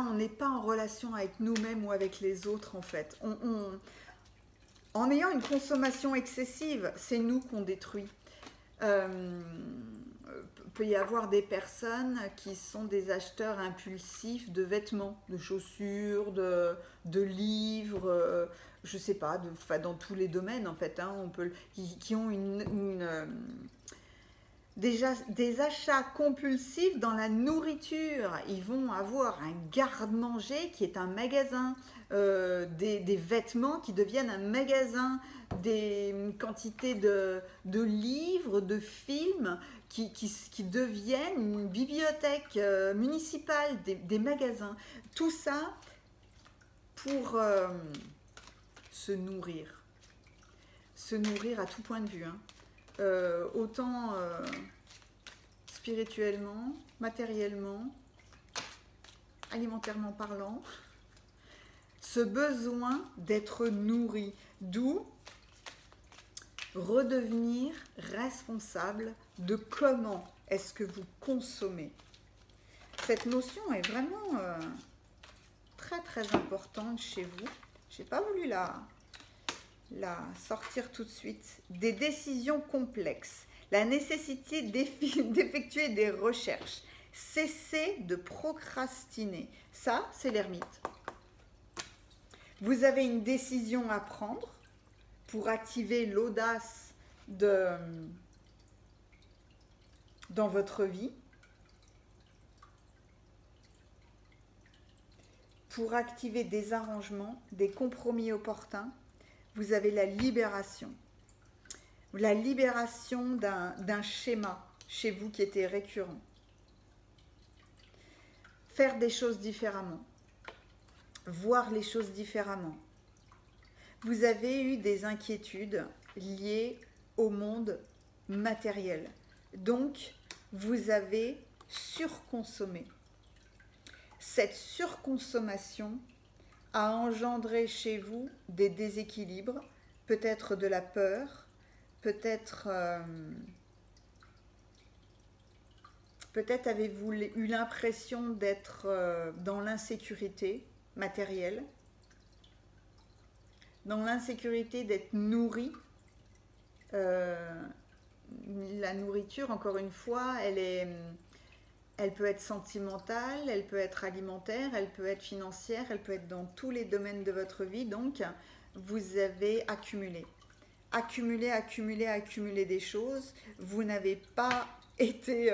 S1: on n'est pas en relation avec nous-mêmes ou avec les autres, en fait. En ayant une consommation excessive, c'est nous qu'on détruit. Peut y avoir des personnes qui sont des acheteurs impulsifs de vêtements, de chaussures, de livres, je sais pas, dans tous les domaines en fait, hein, qui ont déjà des achats compulsifs dans la nourriture. Ils vont avoir un garde-manger qui est un magasin, des vêtements qui deviennent un magasin, des quantités de livres, de films qui deviennent une bibliothèque municipale, des magasins. Tout ça pour se nourrir. Se nourrir à tout point de vue, hein. Autant spirituellement, matériellement, alimentairement parlant, ce besoin d'être nourri, d'où redevenir responsable de comment est-ce que vous consommez. Cette notion est vraiment très très importante chez vous. Je n'ai pas voulu la sortir tout de suite. Des décisions complexes, la nécessité d'effectuer des recherches, cesser de procrastiner. Ça, c'est l'ermite. Vous avez une décision à prendre pour activer l'audace dans votre vie, pour activer des arrangements, des compromis opportuns. Vous avez la libération d'un schéma chez vous qui était récurrent. Faire des choses différemment, voir les choses différemment. Vous avez eu des inquiétudes liées au monde matériel. Donc, vous avez surconsommé. Cette surconsommation a engendré chez vous des déséquilibres, peut-être de la peur, peut-être avez-vous eu l'impression d'être dans l'insécurité matérielle, dans l'insécurité d'être nourri. La nourriture, encore une fois, elle peut être sentimentale, elle peut être alimentaire, elle peut être financière, elle peut être dans tous les domaines de votre vie. Donc, vous avez accumulé des choses. Vous n'avez pas été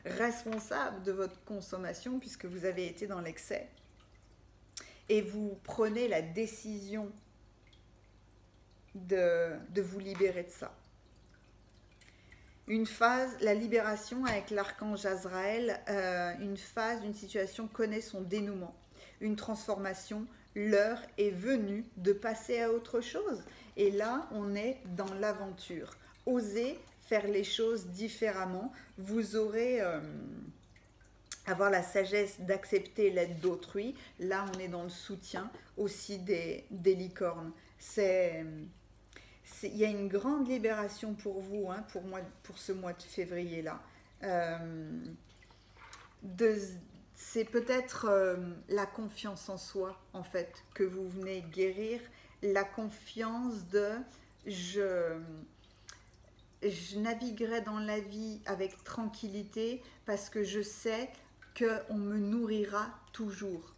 S1: responsable de votre consommation puisque vous avez été dans l'excès. Et vous prenez la décision de vous libérer de ça. Une phase, la libération avec l'archange Azraël, une situation connaît son dénouement, une transformation, l'heure est venue de passer à autre chose. Et là, on est dans l'aventure. Osez faire les choses différemment. Vous aurez avoir la sagesse d'accepter l'aide d'autrui. Là, on est dans le soutien aussi des licornes. Il y a une grande libération pour vous, hein, pour ce mois de février-là. c'est peut-être la confiance en soi, en fait, que vous venez guérir. La confiance de je, je naviguerai dans la vie avec tranquillité parce que je sais qu'on me nourrira toujours.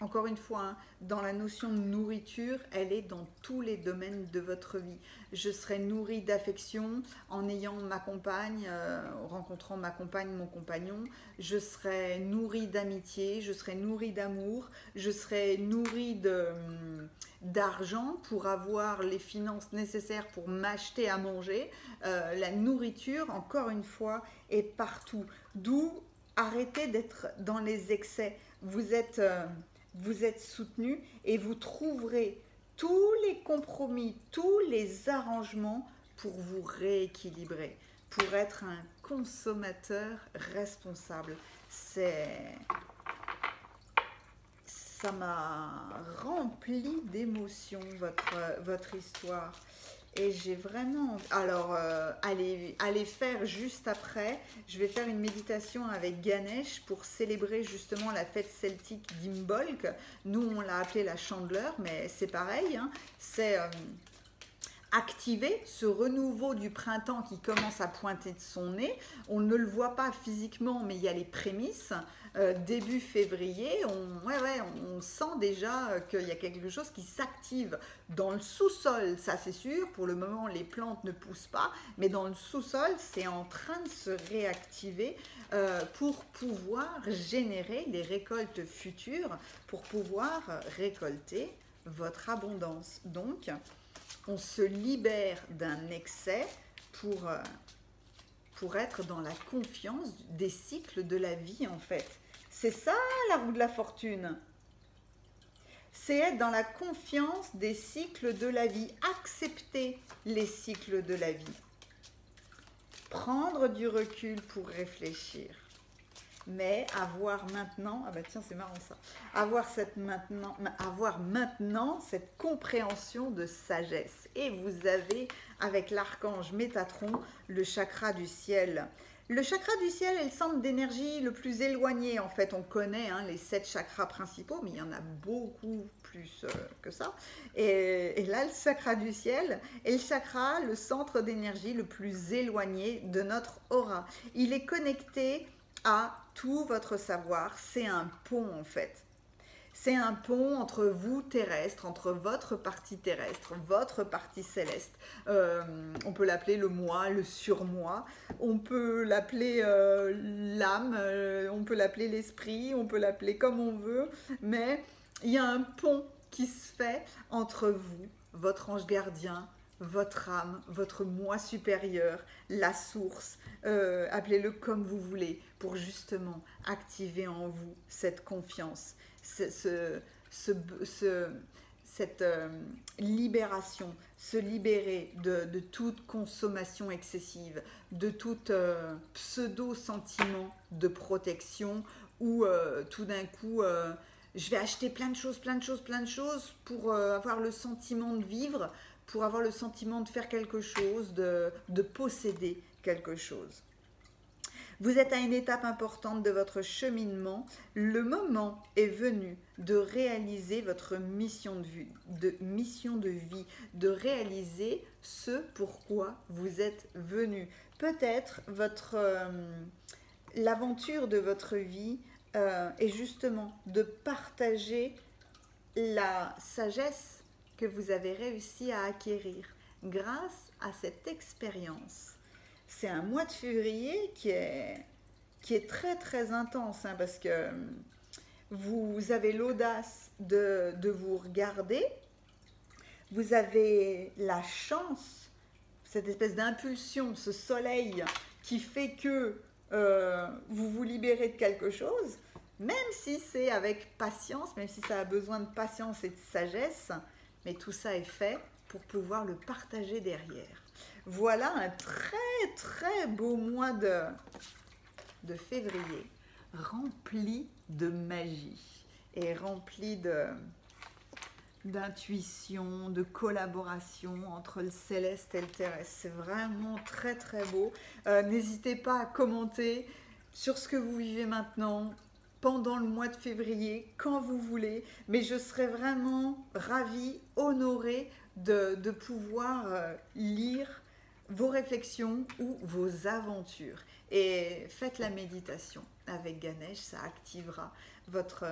S1: Encore une fois, hein, dans la notion de nourriture, elle est dans tous les domaines de votre vie. Je serai nourrie d'affection en ayant ma compagne, rencontrant ma compagne, mon compagnon. Je serai nourrie d'amitié, je serai nourrie d'amour, je serai nourrie d'argent pour avoir les finances nécessaires pour m'acheter à manger. La nourriture, encore une fois, est partout. D'où arrêtez d'être dans les excès. Vous êtes soutenu et vous trouverez tous les compromis, tous les arrangements pour vous rééquilibrer, pour être un consommateur responsable. Ça m'a rempli d'émotions, votre histoire. Et j'ai vraiment... Alors, allez faire juste après. Je vais faire une méditation avec Ganesh pour célébrer justement la fête celtique d'Imbolc. Nous, on l'a appelée la Chandeleur, mais c'est pareil. Hein. C'est activer ce renouveau du printemps qui commence à pointer de son nez. On ne le voit pas physiquement, mais il y a les prémices. Début février, on sent déjà qu'il y a quelque chose qui s'active dans le sous-sol, ça c'est sûr. Pour le moment, les plantes ne poussent pas, mais dans le sous-sol, c'est en train de se réactiver pour pouvoir générer des récoltes futures, pour pouvoir récolter votre abondance. Donc, on se libère d'un excès pour être dans la confiance des cycles de la vie, en fait. C'est ça, la roue de la fortune. C'est être dans la confiance des cycles de la vie. Accepter les cycles de la vie. Prendre du recul pour réfléchir. Mais avoir maintenant, ah bah tiens c'est marrant ça, avoir maintenant cette compréhension de sagesse. Et vous avez avec l'archange Métatron le chakra du ciel. Le chakra du ciel est le centre d'énergie le plus éloigné en fait. On connaît hein, les 7 chakras principaux, mais il y en a beaucoup plus que ça. Et là, le chakra du ciel est le chakra, le centre d'énergie le plus éloigné de notre aura. Il est connecté à tout votre savoir, c'est un pont en fait. C'est un pont entre vous terrestre, entre votre partie terrestre, votre partie céleste. On peut l'appeler le moi, le surmoi, on peut l'appeler l'âme, on peut l'appeler l'esprit, on peut l'appeler comme on veut, mais il y a un pont qui se fait entre vous, votre ange gardien, votre âme, votre moi supérieur, la source, appelez-le comme vous voulez, pour justement activer en vous cette confiance, cette libération, se libérer de toute consommation excessive, de tout pseudo-sentiment de protection où tout d'un coup... je vais acheter plein de choses pour avoir le sentiment de vivre, pour avoir le sentiment de faire quelque chose, de posséder quelque chose. Vous êtes à une étape importante de votre cheminement. Le moment est venu de réaliser votre mission de vie, de réaliser ce pourquoi vous êtes venu. Peut-être l'aventure de votre vie est justement de partager la sagesse que vous avez réussi à acquérir grâce à cette expérience. C'est un mois de février qui est très très intense hein, parce que vous avez l'audace de vous regarder, vous avez la chance, cette espèce d'impulsion, ce soleil qui fait que vous vous libérez de quelque chose, même si c'est avec patience, même si ça a besoin de patience et de sagesse, mais tout ça est fait pour pouvoir le partager derrière. Voilà un très très beau mois de février, rempli de magie et rempli d'intuition, de collaboration entre le céleste et le terrestre. C'est vraiment très très beau. N'hésitez pas à commenter sur ce que vous vivez maintenant, pendant le mois de février, quand vous voulez, mais je serais vraiment ravie, honorée de pouvoir lire vos réflexions ou vos aventures. Et faites la méditation avec Ganesh, ça activera votre,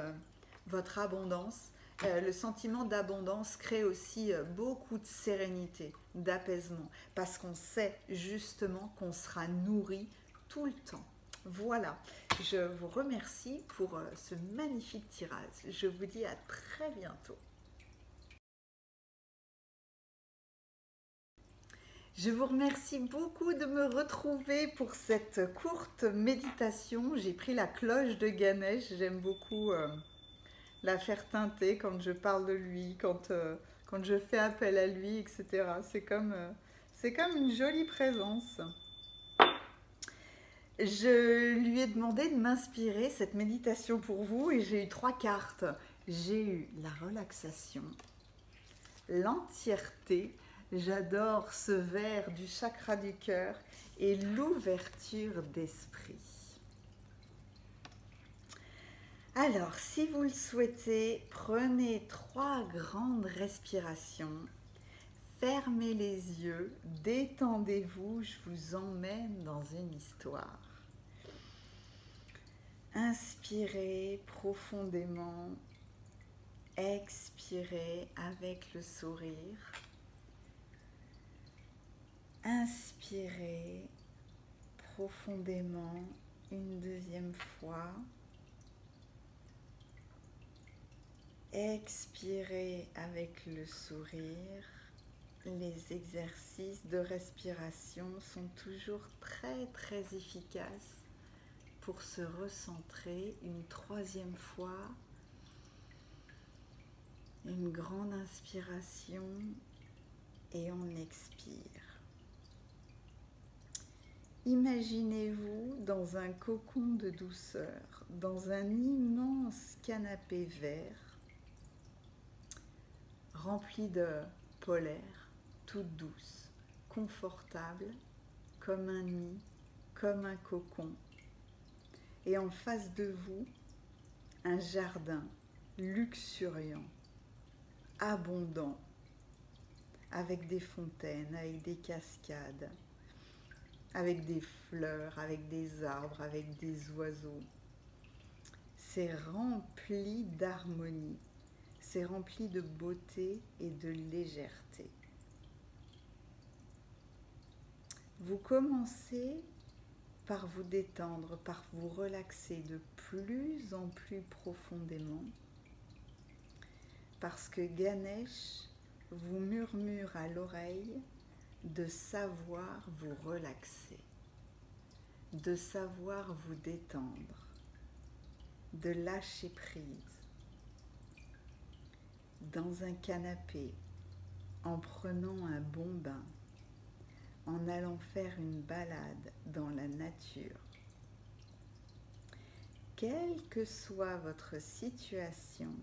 S1: votre abondance. Le sentiment d'abondance crée aussi beaucoup de sérénité, d'apaisement, parce qu'on sait justement qu'on sera nourri tout le temps. Voilà, je vous remercie pour ce magnifique tirage. Je vous dis à très bientôt. Je vous remercie beaucoup de me retrouver pour cette courte méditation. J'ai pris la cloche de Ganesh, j'aime beaucoup la faire teinter quand je parle de lui, quand je fais appel à lui, etc. C'est comme une jolie présence. Je lui ai demandé de m'inspirer cette méditation pour vous et j'ai eu 3 cartes. J'ai eu la relaxation, l'entièreté, j'adore ce vert du chakra du cœur et l'ouverture d'esprit. Alors, si vous le souhaitez, prenez 3 grandes respirations, fermez les yeux, détendez-vous, je vous emmène dans une histoire. Inspirez profondément, expirez avec le sourire. Inspirez profondément une deuxième fois. Expirez avec le sourire. Les exercices de respiration sont toujours très efficaces pour se recentrer. Une 3e fois, une grande inspiration et on expire. Imaginez-vous dans un cocon de douceur, dans un immense canapé vert, rempli de polaire, toute douce, confortable, comme un nid, comme un cocon. Et en face de vous, un jardin luxuriant, abondant, avec des fontaines, avec des cascades, avec des fleurs, avec des arbres, avec des oiseaux. C'est rempli d'harmonie, c'est rempli de beauté et de légèreté. Vous commencez par vous détendre, par vous relaxer de plus en plus profondément, parce que Ganesh vous murmure à l'oreille de savoir vous relaxer, de savoir vous détendre, de lâcher prise. Dans un canapé, en prenant un bon bain, en allant faire une balade dans la nature. Quelle que soit votre situation,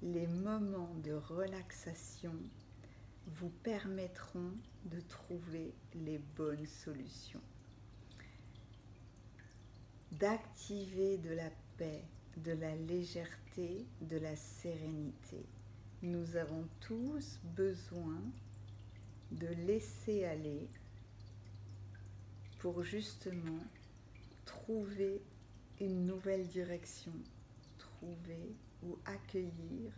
S1: les moments de relaxation vous permettront de trouver les bonnes solutions, d'activer de la paix, de la légèreté, de la sérénité. Nous avons tous besoin de laisser aller pour justement trouver une nouvelle direction, trouver ou accueillir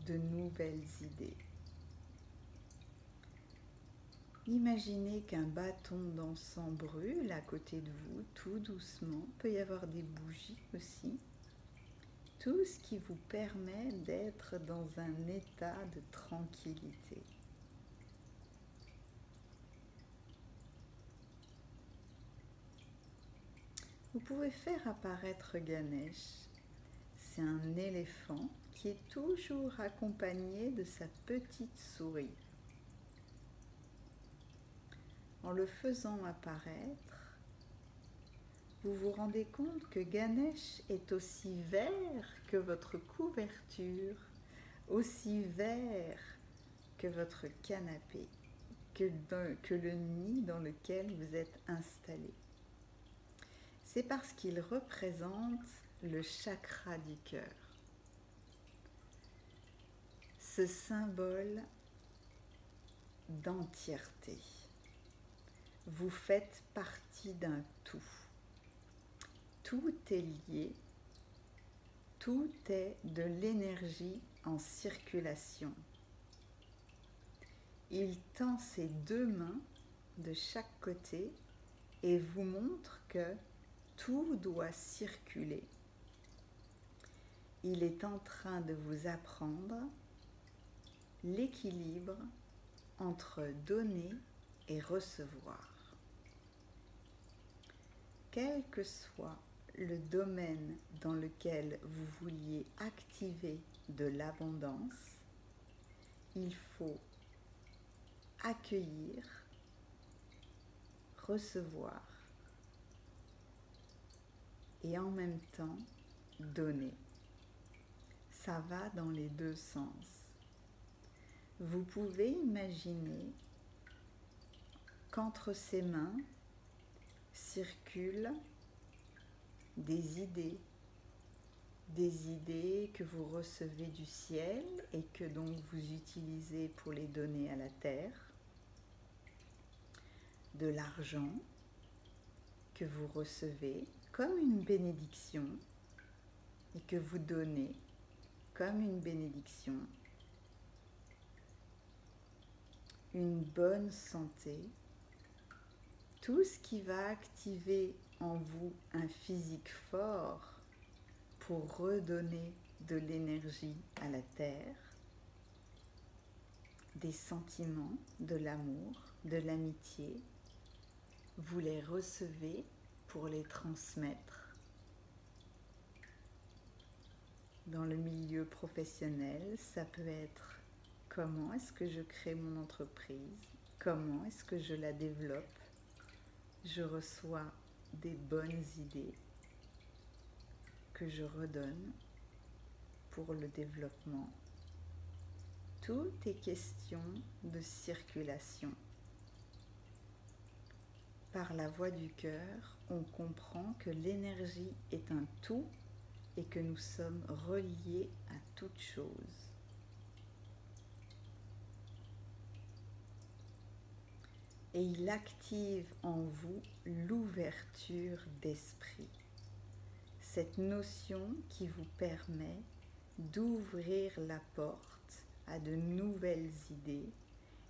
S1: de nouvelles idées. Imaginez qu'un bâton d'encens brûle à côté de vous, tout doucement. Il peut y avoir des bougies aussi. Tout ce qui vous permet d'être dans un état de tranquillité. Vous pouvez faire apparaître Ganesh. C'est un éléphant qui est toujours accompagné de sa petite souris. En le faisant apparaître, vous vous rendez compte que Ganesh est aussi vert que votre couverture, aussi vert que votre canapé, que le nid dans lequel vous êtes installé. C'est parce qu'il représente le chakra du cœur. Ce symbole d'entièreté. Vous faites partie d'un tout. Tout est lié. Tout est de l'énergie en circulation. Il tend ses deux mains de chaque côté et vous montre que tout doit circuler. Il est en train de vous apprendre l'équilibre entre donner et recevoir. Quel que soit le domaine dans lequel vous vouliez activer de l'abondance, il faut accueillir, recevoir et en même temps donner. Ça va dans les deux sens. Vous pouvez imaginer qu'entre ces mains circulent des idées que vous recevez du ciel et que donc vous utilisez pour les donner à la terre, de l'argent que vous recevez comme une bénédiction et que vous donnez comme une bénédiction, une bonne santé, tout ce qui va activer en vous un physique fort pour redonner de l'énergie à la terre, des sentiments, de l'amour, de l'amitié, vous les recevez pour les transmettre. Dans le milieu professionnel, ça peut être comment est-ce que je crée mon entreprise, comment est-ce que je la développe, je reçois des bonnes idées que je redonne pour le développement. Tout est question de circulation. Par la voix du cœur, on comprend que l'énergie est un tout et que nous sommes reliés à toute chose. Et il active en vous l'ouverture d'esprit. Cette notion qui vous permet d'ouvrir la porte à de nouvelles idées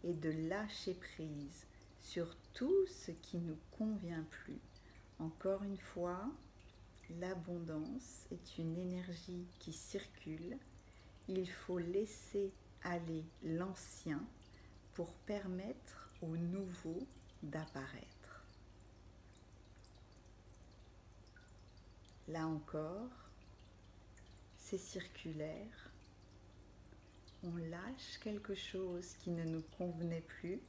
S1: et de lâcher prise sur tout ce qui ne nous convient plus. Encore une fois, l'abondance est une énergie qui circule. Il faut laisser aller l'ancien pour permettre au nouveau d'apparaître. Là encore, c'est circulaire. On lâche quelque chose qui ne nous convenait plus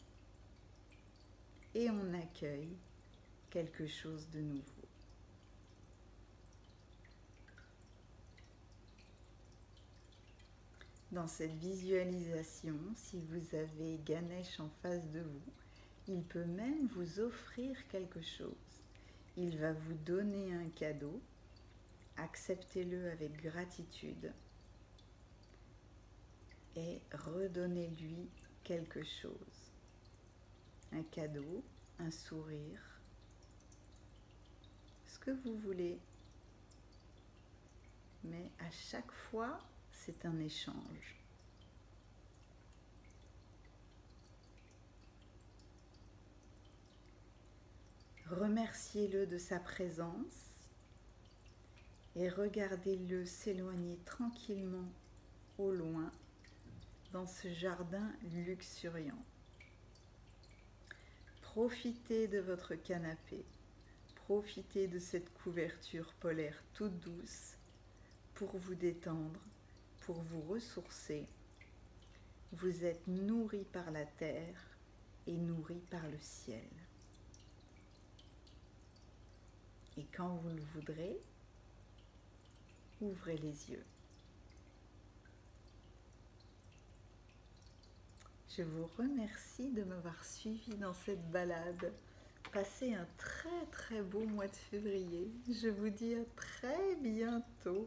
S1: et on accueille quelque chose de nouveau. Dans cette visualisation, si vous avez Ganesh en face de vous, il peut même vous offrir quelque chose. Il va vous donner un cadeau. Acceptez-le avec gratitude et redonnez-lui quelque chose. Un cadeau, un sourire, ce que vous voulez. Mais à chaque fois, c'est un échange. Remerciez-le de sa présence et regardez-le s'éloigner tranquillement au loin dans ce jardin luxuriant. Profitez de votre canapé, profitez de cette couverture polaire toute douce pour vous détendre, pour vous ressourcer. Vous êtes nourri par la terre et nourri par le ciel. Et quand vous le voudrez, ouvrez les yeux. Je vous remercie de m'avoir suivi dans cette balade Passez un très très beau mois de février. Je vous dis à très bientôt.